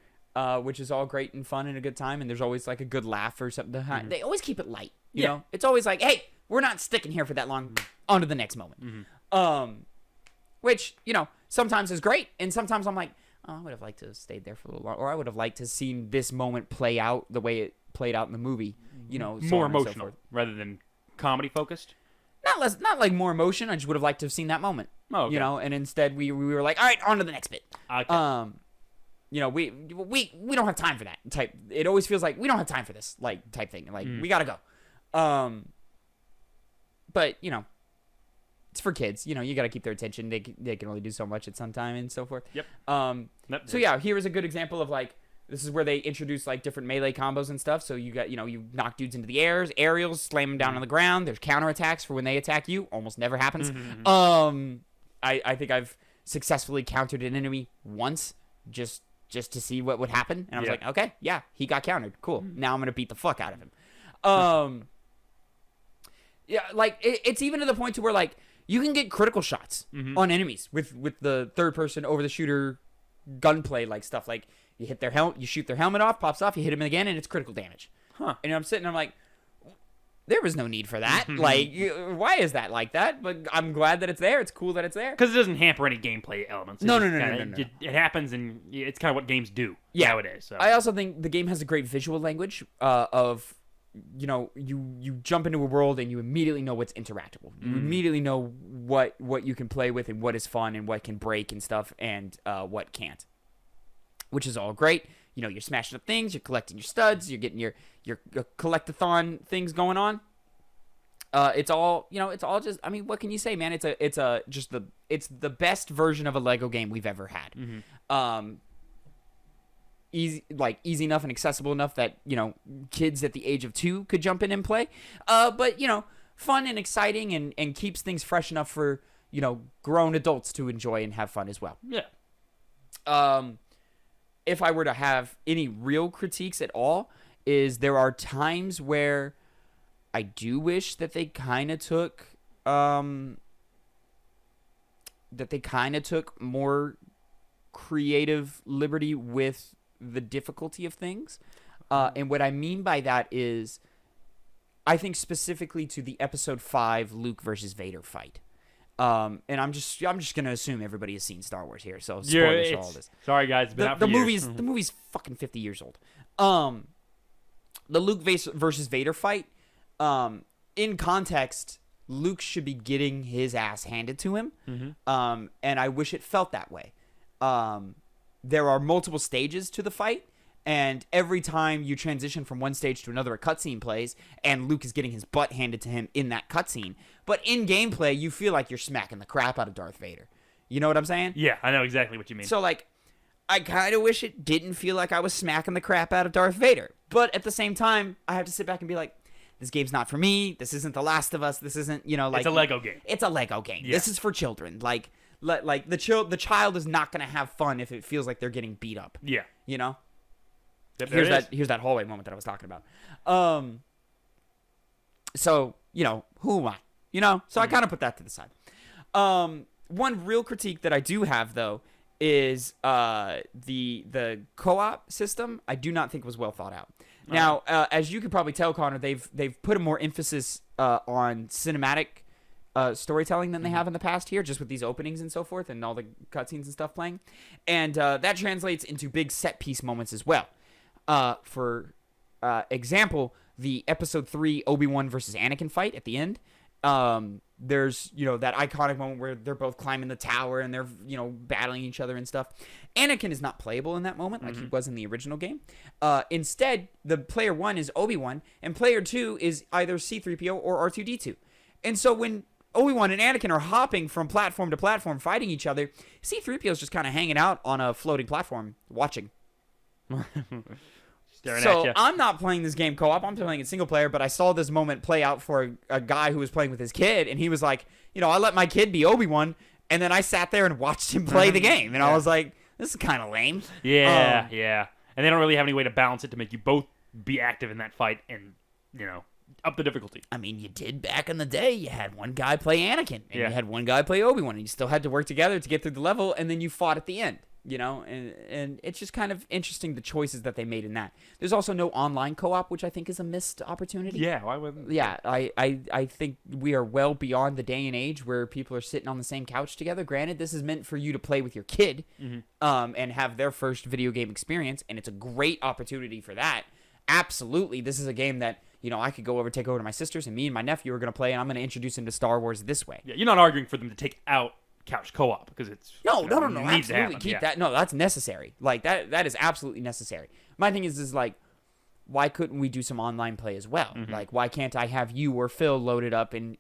which is all great and fun and a good time. And there's always like a good laugh or something. Mm-hmm. They always keep it light, you know? It's always like, hey, we're not sticking here for that long. On to the next moment. Mm-hmm. Which, sometimes is great. And sometimes I'm like, oh, I would have liked to have stayed there for a little longer. Or I would have liked to have seen this moment play out the way it played out in the movie, so more emotional rather than comedy focused. Not like more emotion. I just would have liked to have seen that moment. Oh, okay. And instead we were like, all right, on to the next bit. Okay. We don't have time for that type. It always feels like we don't have time for this type thing. Like we gotta go. But it's for kids. You know, you got to keep their attention. They can only do so much at some time and so forth. Yep. So yeah, here is a good example of like, this is where they introduce like different melee combos and stuff. So you got, you knock dudes into the airs, aerials, slam them down on the ground. There's counterattacks for when they attack you. Almost never happens. I think I've successfully countered an enemy once just to see what would happen. And I was like, okay, yeah, he got countered. Cool. Now I'm going to beat the fuck out of him. Yeah, like it's even to the point to where like you can get critical shots on enemies with the third person over the shooter gunplay like stuff. Like you hit their you shoot their helmet off, pops off, you hit him again, and it's critical damage. And I'm sitting, I'm like, there was no need for that. Like, why is that like that? But I'm glad that it's there. It's cool that it's there. Because it doesn't hamper any gameplay elements. No. It happens, and it's kind of what games do nowadays. So. I also think the game has a great visual language of, you jump into a world and you immediately know what's interactable. You immediately know what you can play with and what is fun and what can break and stuff and what can't. Which is all great. You're smashing up things, you're collecting your studs, you're getting your collectathon things going on. It's all just, I mean, what can you say, man? It's the best version of a Lego game we've ever had. Easy enough and accessible enough that, kids at the age of 2 could jump in and play. But, fun and exciting and keeps things fresh enough for, grown adults to enjoy and have fun as well. Yeah. If I were to have any real critiques at all, is there are times where I do wish that they kind of took more creative liberty with the difficulty of things. And what I mean by that is, I think specifically to the episode 5 Luke versus Vader fight. And I'm just gonna assume everybody has seen Star Wars here, so spoilers for all this. Sorry guys, it's been out for years. The movie's fucking 50 years old. The Luke versus Vader fight, in context, Luke should be getting his ass handed to him. And I wish it felt that way. There are multiple stages to the fight, and every time you transition from one stage to another, a cutscene plays, and Luke is getting his butt handed to him in that cutscene. But in gameplay, you feel like you're smacking the crap out of Darth Vader. You know what I'm saying? Yeah, I know exactly what you mean. So, like, I kind of wish it didn't feel like I was smacking the crap out of Darth Vader. But at the same time, I have to sit back and be like, this game's not for me. This isn't The Last of Us. This isn't, like... It's a Lego game. It's a Lego game. Yeah. This is for children. Like the child is not going to have fun if it feels like they're getting beat up. Yeah. Here's that hallway moment that I was talking about. So, who am I? So I kind of put that to the side. One real critique that I do have, though, is the co-op system. I do not think was well thought out. Now, as you could probably tell, Connor, they've put a more emphasis on cinematic storytelling than they have in the past here, just with these openings and so forth and all the cutscenes and stuff playing. And that translates into big set piece moments as well. For example, the episode 3 Obi-Wan versus Anakin fight at the end. There's, that iconic moment where they're both climbing the tower and they're, battling each other and stuff. Anakin is not playable in that moment like he was in the original game. Instead, the player 1 is Obi-Wan and player 2 is either C-3PO or R2-D2. And so when Obi-Wan and Anakin are hopping from platform to platform fighting each other, C-3PO is just kind of hanging out on a floating platform watching. So I'm not playing this game co-op. I'm playing it single player, but I saw this moment play out for a guy who was playing with his kid, and he was like, I let my kid be Obi-Wan, and then I sat there and watched him play the game, and I was like, this is kind of lame. Yeah. And they don't really have any way to balance it to make you both be active in that fight and, up the difficulty. I mean, you did back in the day. You had one guy play Anakin, and you had one guy play Obi-Wan, and you still had to work together to get through the level, and then you fought at the end. And it's just kind of interesting the choices that they made in that. There's also no online co-op, which I think is a missed opportunity. Yeah, why wouldn't? Yeah, I think we are well beyond the day and age where people are sitting on the same couch together. Granted, this is meant for you to play with your kid, and have their first video game experience, and it's a great opportunity for that. Absolutely, this is a game that I could take over to my sisters, and me and my nephew are going to play, and I'm going to introduce him to Star Wars this way. Yeah, you're not arguing for them to take out couch co-op because it's no, absolutely keep that. No, that's necessary. Like that is absolutely necessary. My thing is like, why couldn't we do some online play as well? Like, why can't I have you or Phil loaded up and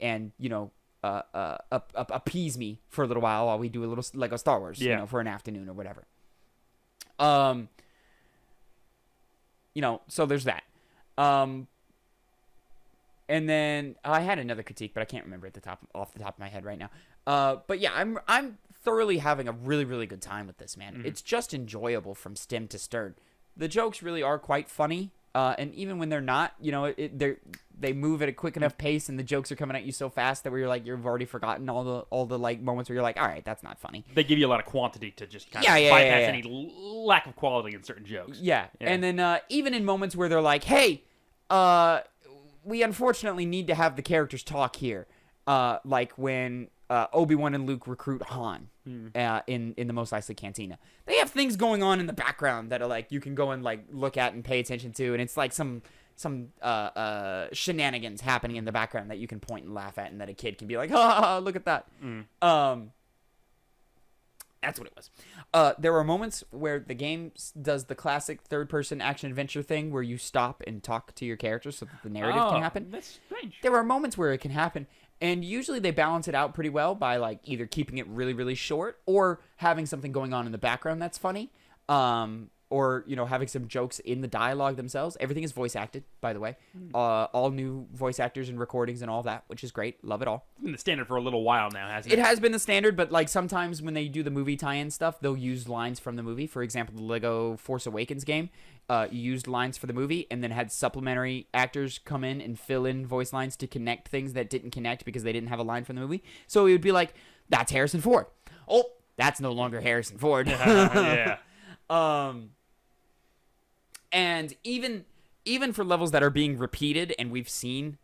appease me for a little while we do a little Lego Star Wars, for an afternoon or whatever. So there's that. And then I had another critique, but I can't remember off the top of my head right now. But yeah, I'm thoroughly having a really, really good time with this, man. It's just enjoyable from stem to stern. The jokes really are quite funny. And even when they're not, they move at a quick enough pace, and the jokes are coming at you so fast that you've already forgotten all the like moments where you're like, all right, that's not funny. They give you a lot of quantity to just kind of bypass any lack of quality in certain jokes. Yeah. And then even in moments where they're like, hey, we unfortunately need to have the characters talk here, like when Obi-Wan and Luke recruit Han in the Mos Eisley Cantina. They have things going on in the background that are like you can go and like look at and pay attention to, and it's like some shenanigans happening in the background that you can point and laugh at, and that a kid can be like, ha, look at that. That's what it was. There were moments where the game does the classic third-person action-adventure thing where you stop and talk to your characters so that the narrative can happen. That's strange. There are moments where it can happen, and usually they balance it out pretty well by like either keeping it really, really short or having something going on in the background that's funny. Or, having some jokes in the dialogue themselves. Everything is voice acted, by the way. All new voice actors and recordings and all that, which is great. Love it all. It's been the standard for a little while now, hasn't it? It has been the standard, but like sometimes when they do the movie tie-in stuff, they'll use lines from the movie. For example, the Lego Force Awakens game used lines for the movie and then had supplementary actors come in and fill in voice lines to connect things that didn't connect because they didn't have a line from the movie. So it would be like, that's Harrison Ford. Oh, that's no longer Harrison Ford. Yeah. And even for levels that are being repeated and we've seen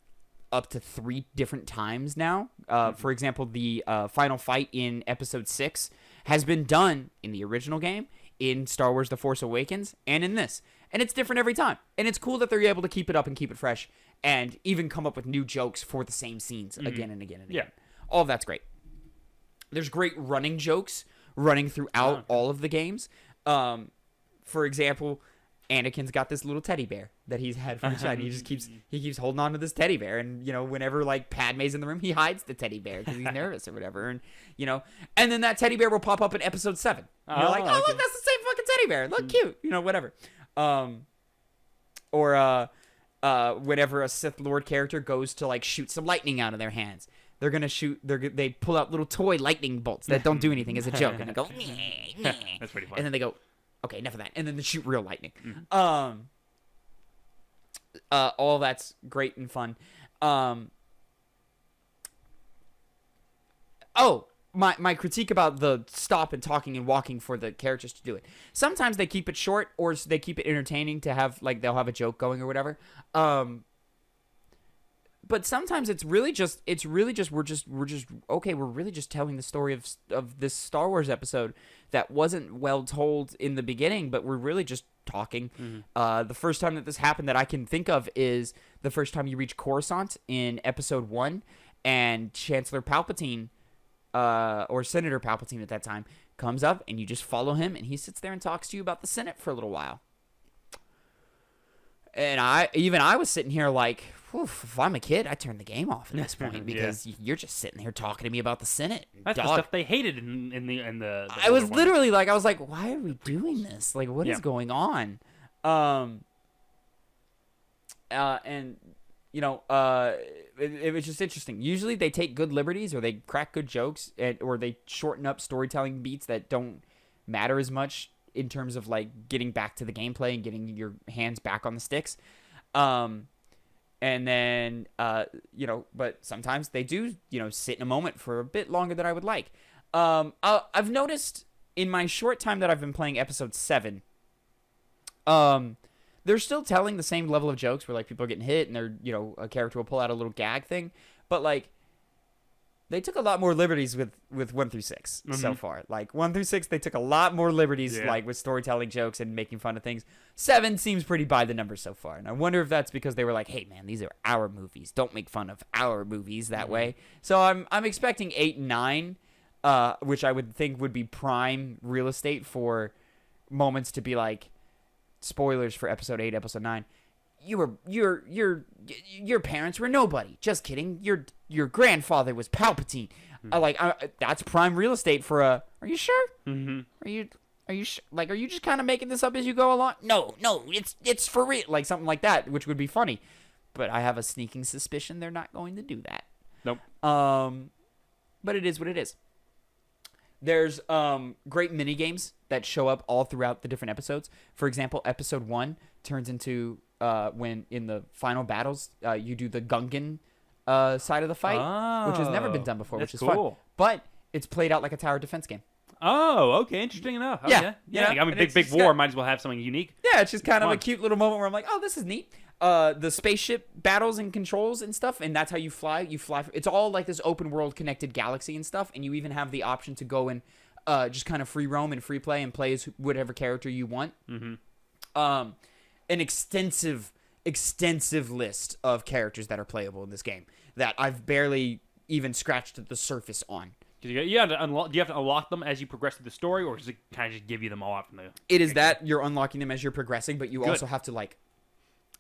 up to 3 different times now, for example, the final fight in Episode 6 has been done in the original game, in Star Wars The Force Awakens, and in this. And it's different every time. And it's cool that they're able to keep it up and keep it fresh and even come up with new jokes for the same scenes again and again and again. Yeah. All of that's great. There's great running jokes running throughout all of the games. For example, Anakin's got this little teddy bear that he's had from a child. He keeps holding on to this teddy bear, and whenever like Padme's in the room, he hides the teddy bear because he's nervous or whatever, and and then that teddy bear will pop up in Episode 7. And you're like, oh, look, that's the same fucking teddy bear. Look cute, whatever. Or whenever a Sith Lord character goes to like shoot some lightning out of their hands, they're gonna shoot. They pull out little toy lightning bolts that don't do anything as a joke, and they go, that's pretty funny. And then they go, okay, enough of that. And then they shoot real lightning. All that's great and fun. My critique about the stop and talking and walking for the characters to do it. Sometimes they keep it short or they keep it entertaining to have, like, they'll have a joke going or whatever. But sometimes it's really just we're really just telling the story of this Star Wars episode that wasn't well told in the beginning, but we're really just talking. The first time that this happened that I can think of is the first time you reach Coruscant in Episode 1, and Chancellor Palpatine, or Senator Palpatine at that time, comes up, and you just follow him, and he sits there and talks to you about the Senate for a little while. And I was sitting here like, if I'm a kid, I turn the game off at this point because you're just sitting there talking to me about the Senate. That's the stuff they hated in the I was literally like, why are we doing this? Like, what is going on? It was just interesting. Usually they take good liberties or they crack good jokes or they shorten up storytelling beats that don't matter as much in terms of like getting back to the gameplay and getting your hands back on the sticks. And then, but sometimes they do, sit in a moment for a bit longer than I would like. I've noticed in my short time that I've been playing Episode 7, they're still telling the same level of jokes where like people are getting hit and they're, a character will pull out a little gag thing. But like, they took a lot more liberties with 1 through 6 so far. Like 1 through 6, they took a lot more liberties like with storytelling jokes and making fun of things. 7 seems pretty by the numbers so far. And I wonder if that's because they were like, hey man, these are our movies. Don't make fun of our movies that way. So I'm expecting 8 and 9, which I would think would be prime real estate for moments to be like spoilers for Episode 8, Episode 9. your parents were nobody. Just kidding. Your grandfather was Palpatine. That's prime real estate for a. Are you sure? Mm-hmm. Are you like? Are you just kind of making this up as you go along? No, it's for real. Like something like that, which would be funny. But I have a sneaking suspicion they're not going to do that. Nope. But it is what it is. There's great mini games that show up all throughout the different episodes. For example, episode 1 turns into when in the final battles you do the Gungan side of the fight, which has never been done before, which is cool. fun. But it's played out like a tower defense game. Oh, okay, interesting enough. Oh, Yeah. yeah. I mean, big war might as well have something unique. Yeah, it's just kind of Fun. a cute little moment where I'm like, oh, this is neat. The spaceship battles and controls and stuff, and that's how you fly. It's all like this open world connected galaxy and stuff, and you even have the option to go and just kind of free roam and free play and play as whatever character you want. Mm-hmm. An extensive list of characters that are playable in this game that I've barely even scratched the surface on. Do you have to unlock them as you progress through the story, or does it kind of just give you them all out from the? It is that you're unlocking them as you're progressing, but you also have to like.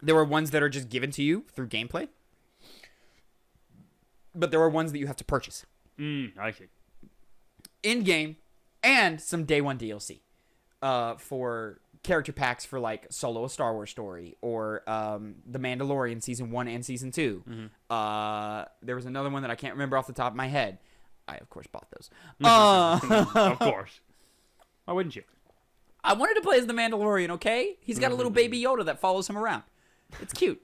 There are ones that are just given to you through gameplay, but there are ones that you have to purchase. I see. In game, and some day one DLC for character packs for like Solo: A Star Wars Story or The Mandalorian Season 1 and Season 2. Mm-hmm. There was another one that I can't remember off the top of my head. I, of course, bought those. Of course. Why wouldn't you? I wanted to play as the Mandalorian, okay? He's got a little baby Yoda that follows him around. It's cute.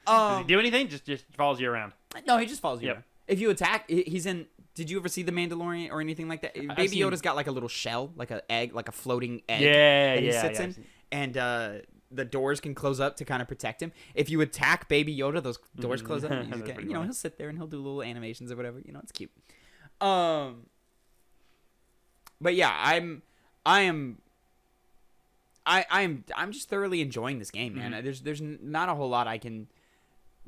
Does he do anything? Just follows you around. No, he just follows you Yep. around. If you attack, he's in... Did you ever see The Mandalorian or anything like that? Baby Yoda's got like a little shell, like an egg, like a floating egg that he sits in. And the doors can close up to kind of protect him. If you attack Baby Yoda, those doors close up. And he'll sit there and he'll do little animations or whatever. It's cute. But yeah, I'm just thoroughly enjoying this game, man. There's not a whole lot I can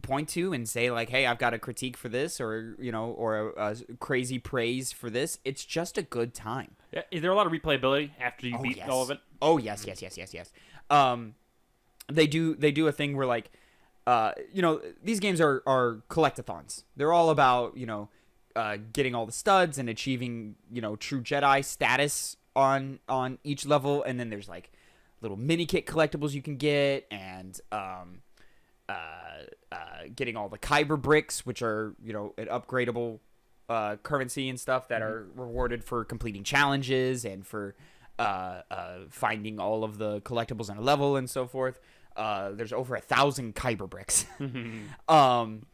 point to and say like, hey, I've got a critique for this, or or a crazy praise for this. It's just a good time. Yeah. Is there a lot of replayability after you beat all of it? Oh yes. They do a thing where like, these games are collectathons. They're all about getting all the studs and achieving true Jedi status on each level, and then there's like little mini kit collectibles you can get, and getting all the Kyber bricks, which are an upgradable currency and stuff that are rewarded for completing challenges and for finding all of the collectibles in a level and so forth. There's over 1,000 Kyber bricks. Damn.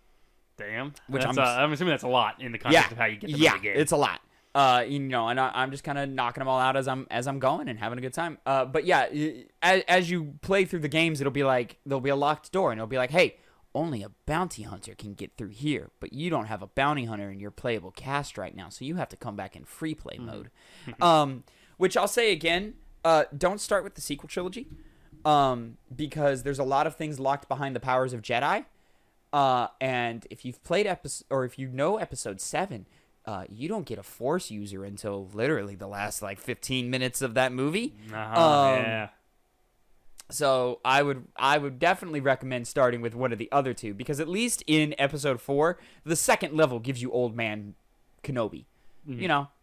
Which I'm assuming that's a lot in the context of how you get them in the game. It's a lot. And I'm just kind of knocking them all out as I'm going and having a good time. But yeah, as you play through the games, it'll be like there'll be a locked door, and it'll be like, hey, only a bounty hunter can get through here, but you don't have a bounty hunter in your playable cast right now, so you have to come back in free play mode. Which I'll say again, don't start with the sequel trilogy, because there's a lot of things locked behind the powers of Jedi. And if you've played if you know episode 7, you don't get a Force user until literally the last like 15 minutes of that movie. Yeah. So I would definitely recommend starting with one of the other two, because at least in episode 4, the second level gives you Old Man Kenobi.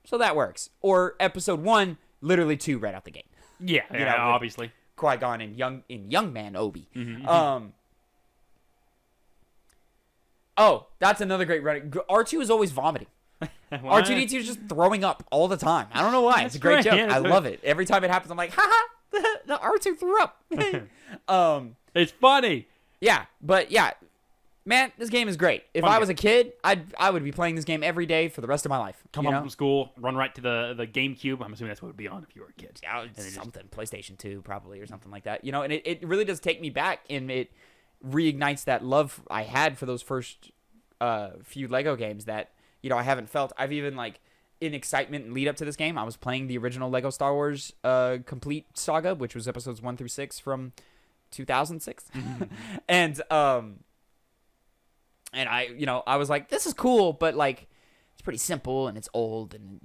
So that works. Or episode 1, literally 2 right out the gate. Yeah, obviously. Qui-Gon and young man Obi. Oh, that's another great running. R2 is always vomiting. R2-D2 is just throwing up all the time. I don't know why. It's a great joke. I love it. Every time it happens, I'm like, haha, the R2 threw up. It's funny. Yeah, but yeah, man, this game is great. If I was a kid, I would be playing this game every day for the rest of my life. Come home from school, run right to the GameCube. I'm assuming that's what it would be on if you were a kid. Yeah, something. PlayStation 2 probably, or something like that. And it really does take me back, and it reignites that love I had for those first few Lego games that I haven't felt. I've even like in excitement and lead up to this game, I was playing the original Lego Star Wars complete saga, which was episodes 1 through 6 from 2006. And I was like, this is cool, but like it's pretty simple and it's old and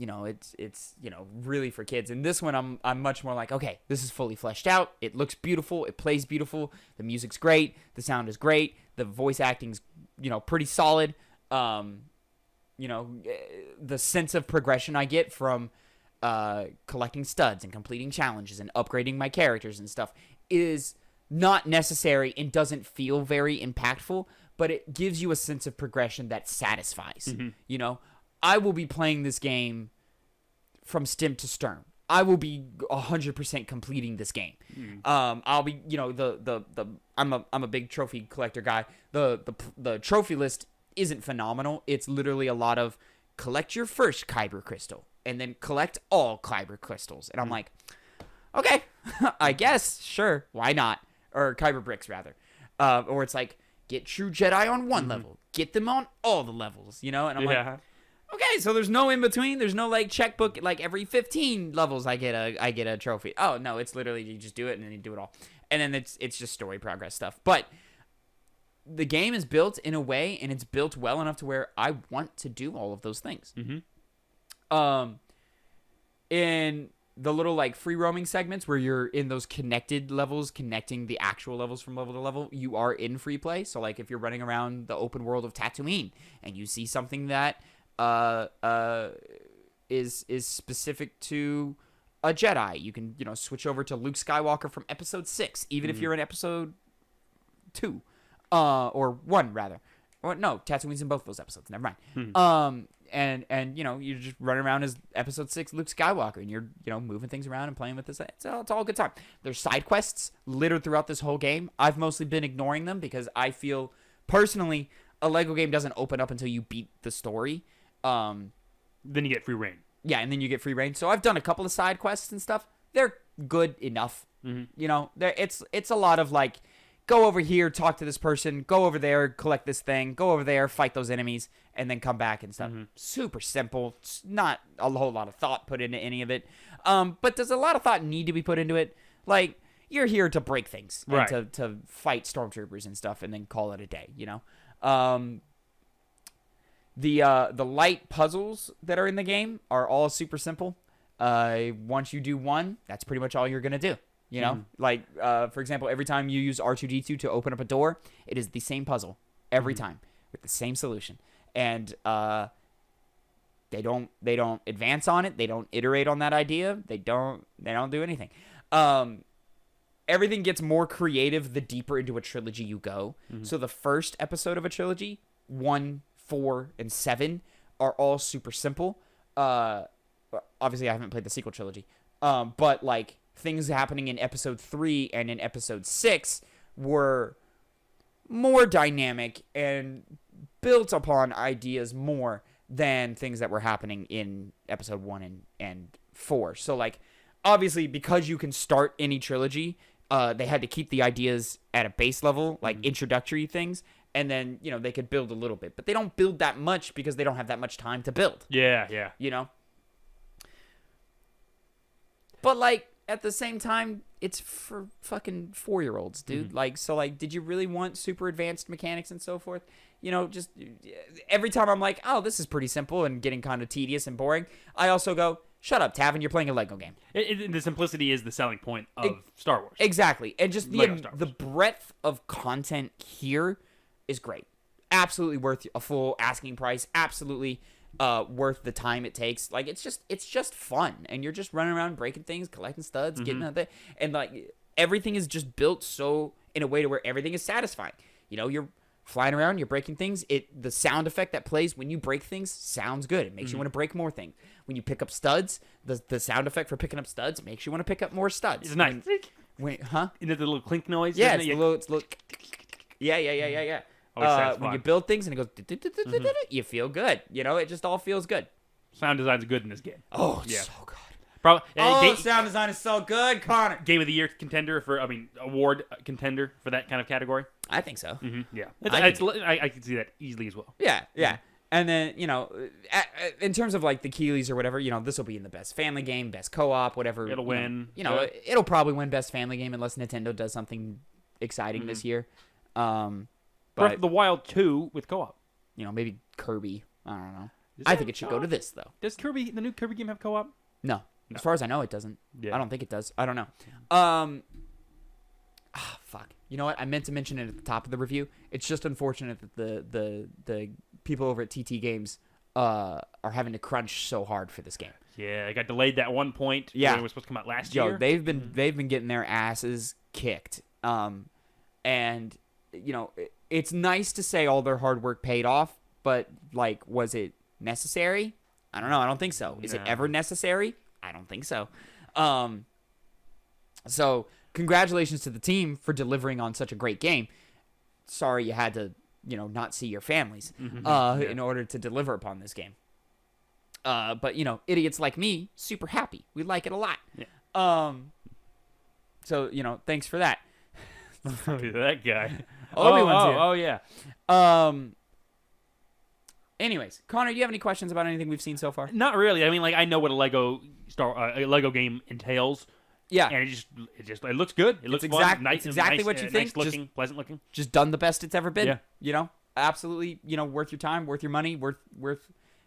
it's really for kids. And this one I'm much more like, okay, this is fully fleshed out. It looks beautiful. It plays beautiful. The music's great. The sound is great. The voice acting's pretty solid. The sense of progression I get from collecting studs and completing challenges and upgrading my characters and stuff is not necessary and doesn't feel very impactful, but it gives you a sense of progression that satisfies. I will be playing this game from stem to stern. I will be 100% completing this game. I'll be, I'm a big trophy collector guy. The trophy list isn't phenomenal. It's literally a lot of collect your first Kyber crystal and then collect all Kyber crystals. And I'm like, okay, I guess, sure, why not? Or Kyber bricks, rather. Or it's like, get true Jedi on one level. Get them on all the levels, And I'm like, okay, so there's no in between. There's no like checkbook. Like every 15 levels, I get a trophy. Oh no, it's literally you just do it and then you do it all, and then it's just story progress stuff. But the game is built in a way, and it's built well enough to where I want to do all of those things. In the little like free roaming segments where you're in those connected levels, connecting the actual levels from level to level, you are in free play. So like if you're running around the open world of Tatooine and you see something that is specific to a Jedi, you can switch over to Luke Skywalker from episode 6, even if you're in episode 2 or 1 rather. Or no, Tatooine's in both those episodes. Never mind. And you just run around as episode 6 Luke Skywalker, and you're moving things around and playing with this. It's all a good time. There's side quests littered throughout this whole game. I've mostly been ignoring them because I feel personally a Lego game doesn't open up until you beat the story. Then you get free reign. Yeah, and then you get free reign. So I've done a couple of side quests and stuff. They're good enough. It's a lot of like, go over here, talk to this person, go over there, collect this thing, go over there, fight those enemies, and then come back and stuff. Super simple. It's not a whole lot of thought put into any of it. But does a lot of thought need to be put into it? Like, you're here to break things, right? And to fight stormtroopers and stuff, and then call it a day. The light puzzles that are in the game are all super simple. Once you do one, that's pretty much all you're gonna do. Like, for example, every time you use R2-D2 to open up a door, it is the same puzzle every time with the same solution. And they don't advance on it. They don't iterate on that idea. They don't do anything. Everything gets more creative the deeper into a trilogy you go. So the first episode of a trilogy, 1, 4, and 7, are all super simple. Obviously, I haven't played the sequel trilogy. But like, things happening in episode 3 and in episode 6 were more dynamic and built upon ideas more than things that were happening in episode 1 and 4. So like, obviously, because you can start any trilogy, they had to keep the ideas at a base level, like introductory things, and then they could build a little bit, but they don't build that much because they don't have that much time to build. Yeah. But like, at the same time, it's for fucking 4-year-olds, dude. Like, so like, did you really want super advanced mechanics and so forth? Just every time I'm like, oh, this is pretty simple and getting kind of tedious and boring, I also go, shut up, Tavin, you're playing a Lego game. The simplicity is the selling point of Star Wars. Exactly. And just the breadth of content here is great. Absolutely worth a full asking price. Absolutely worth the time it takes. Like, it's just fun, and you're just running around breaking things, collecting studs, getting out there, and like, everything is just built so in a way to where everything is satisfying. You're flying around, you're breaking things. The sound effect that plays when you break things sounds good. It makes you want to break more things. When you pick up studs, the sound effect for picking up studs makes you want to pick up more studs. It's nice. Huh? You know the little clink noise? Yeah, it's a little. Yeah. When you build things and it goes, you feel good. It just all feels good. Sound design's good in this game. Oh, it's so good. Sound design is so good, Connor. Game of the Year contender award contender for that kind of category. I think so. Yeah, I can see that easily as well. Yeah. And then, in terms of like the Keeleys or whatever, this will be in the best family game, best co-op, whatever. It'll win. It'll probably win best family game unless Nintendo does something exciting this year. Breath of the Wild 2 with co-op. Maybe Kirby. I don't know. I think it should go to this, though. Does the new Kirby game have co-op? No. As far as I know, it doesn't. Yeah. I don't think it does. I don't know. Fuck. You know what? I meant to mention it at the top of the review. It's just unfortunate that the people over at TT Games are having to crunch so hard for this game. Yeah, it got delayed that one point. Yeah. When it was supposed to come out last year. They've been getting their asses kicked. And you know, it's nice to say all their hard work paid off, but like, was it necessary? I don't know. I don't think so. Is it ever necessary? I don't think so. So congratulations to the team for delivering on such a great game. Sorry you had to, not see your families in order to deliver upon this game. But idiots like me, super happy. We like it a lot. Yeah. So thanks for that. That guy. Obi-Wan's here. Oh yeah. Anyways, Connor, do you have any questions about anything we've seen so far? Not really. I mean, like, I know what a Lego game entails. Yeah. And it looks good. It looks fun. It's exactly what you think. Nice looking, pleasant looking. Just done the best it's ever been. Yeah. Absolutely, worth your time, worth your money, worth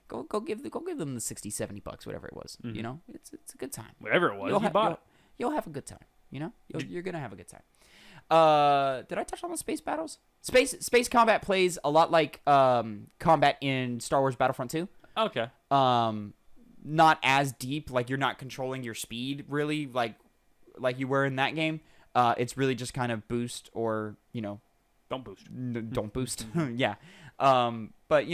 go give them the $60, $70, whatever it was. Mm-hmm. It's a good time. Whatever it was, you bought it. You'll have a good time. You're gonna have a good time. Did I touch on the space battles? Space combat plays a lot like combat in Star Wars Battlefront 2. Okay. Not as deep. Like, you're not controlling your speed really, like you were in that game. It's really just kind of boost or don't boost. Don't boost. Yeah. But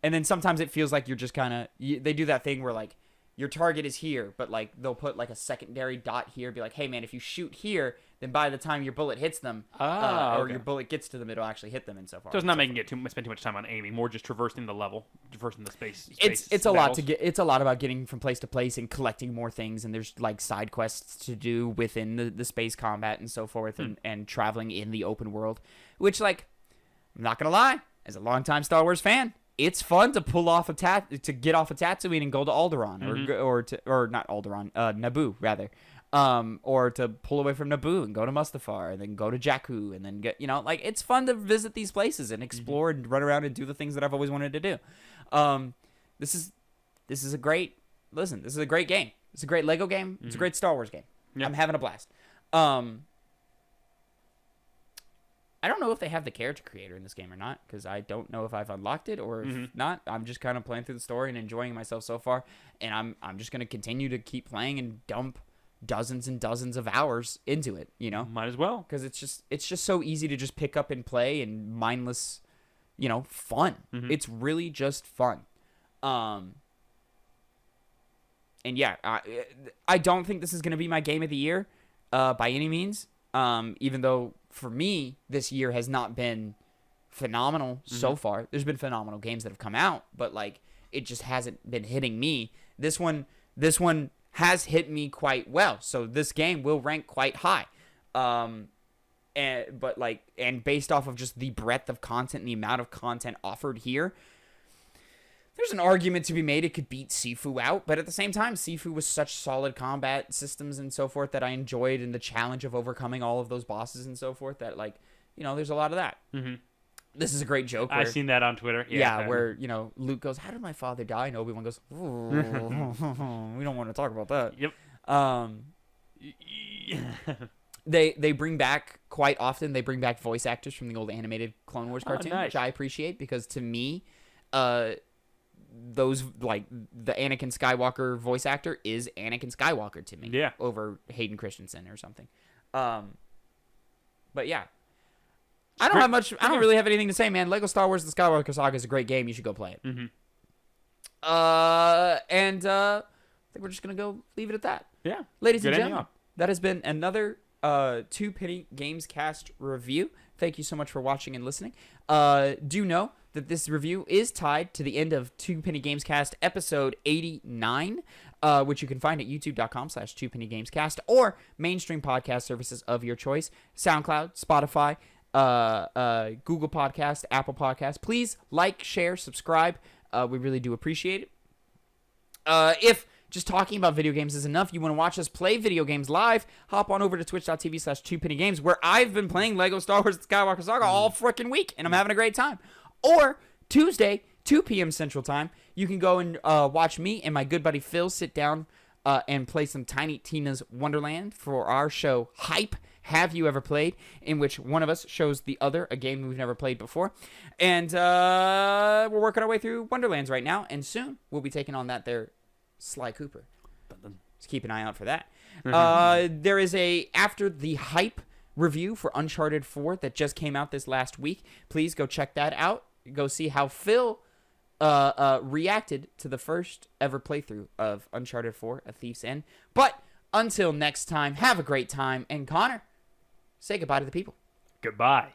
and then sometimes it feels like you're just kind of they do that thing where like your target is here, but like they'll put like a secondary dot here, be like, hey man, if you shoot here, then by the time your bullet hits them, or your bullet gets to them, it'll actually hit them and so far. So it's not making it spend too much time on aiming, more just traversing the level, traversing the space. It's a lot to get. It's a lot about getting from place to place and collecting more things, and there's like side quests to do within the space combat and so forth, and traveling in the open world, which, like, I'm not gonna lie, as a longtime Star Wars fan, it's fun to pull off to get off of Tatooine and go to Alderaan, or not Alderaan, Naboo rather, or to pull away from Naboo and go to Mustafar and then go to Jakku and then get like, it's fun to visit these places and explore and run around and do the things that I've always wanted to do. This is a great game. It's a great Lego game. It's a great Star Wars game. Yeah. I'm having a blast. I don't know if they have the character creator in this game or not, because I don't know if I've unlocked it or if not. I'm just kind of playing through the story and enjoying myself so far, and I'm just going to continue to keep playing and dump dozens and dozens of hours into it, Might as well. Because it's just so easy to just pick up and play and mindless, fun. It's really just fun. And yeah, I don't think this is going to be my game of the year by any means, even though for me, this year has not been phenomenal so far. There's been phenomenal games that have come out, but like, it just hasn't been hitting me. This one has hit me quite well, so this game will rank quite high. And based off of just the breadth of content and the amount of content offered here, there's an argument to be made it could beat Sifu out, but at the same time, Sifu was such solid combat systems and so forth that I enjoyed, and the challenge of overcoming all of those bosses and so forth, that, like, there's a lot of that. This is a great joke. I've seen that on Twitter. Yeah, where, Luke goes, how did my father die? And Obi-Wan goes, ooh, we don't want to talk about that. Yep. They bring back, quite often, they bring back voice actors from the old animated Clone Wars cartoon, nice. which I appreciate, because to me, those, like, the Anakin Skywalker voice actor is Anakin Skywalker to me. Yeah. Over Hayden Christensen or something. But yeah. I don't really have anything to say, man. Lego Star Wars The Skywalker Saga is a great game. You should go play it. And I think we're just going to go leave it at that. Yeah. Ladies and gentlemen, that has been another Two Penny Gamescast review. Thank you so much for watching and listening. Do know that this review is tied to the end of Two Penny Gamescast episode 89, which you can find at youtube.com/2pennygamescast or mainstream podcast services of your choice, SoundCloud, Spotify, Google Podcast, Apple Podcast. Please like, share, subscribe. We really do appreciate it. If just talking about video games is enough, you want to watch us play video games live, hop on over to twitch.tv/2pennygames, where I've been playing Lego Star Wars The Skywalker Saga all freaking week, and I'm having a great time. Or Tuesday, 2 p.m. Central Time. You can go and watch me and my good buddy Phil sit down and play some Tiny Tina's Wonderland for our show Hype. Have You Ever Played? In which one of us shows the other a game we've never played before. And we're working our way through Wonderlands right now. And soon we'll be taking on that there Sly Cooper. Just keep an eye out for that. There is a After the Hype review for Uncharted 4 that just came out this last week. Please go check that out. Go see how Phil reacted to the first ever playthrough of Uncharted 4, A Thief's End. But until next time, have a great time. And Connor, say goodbye to the people. Goodbye.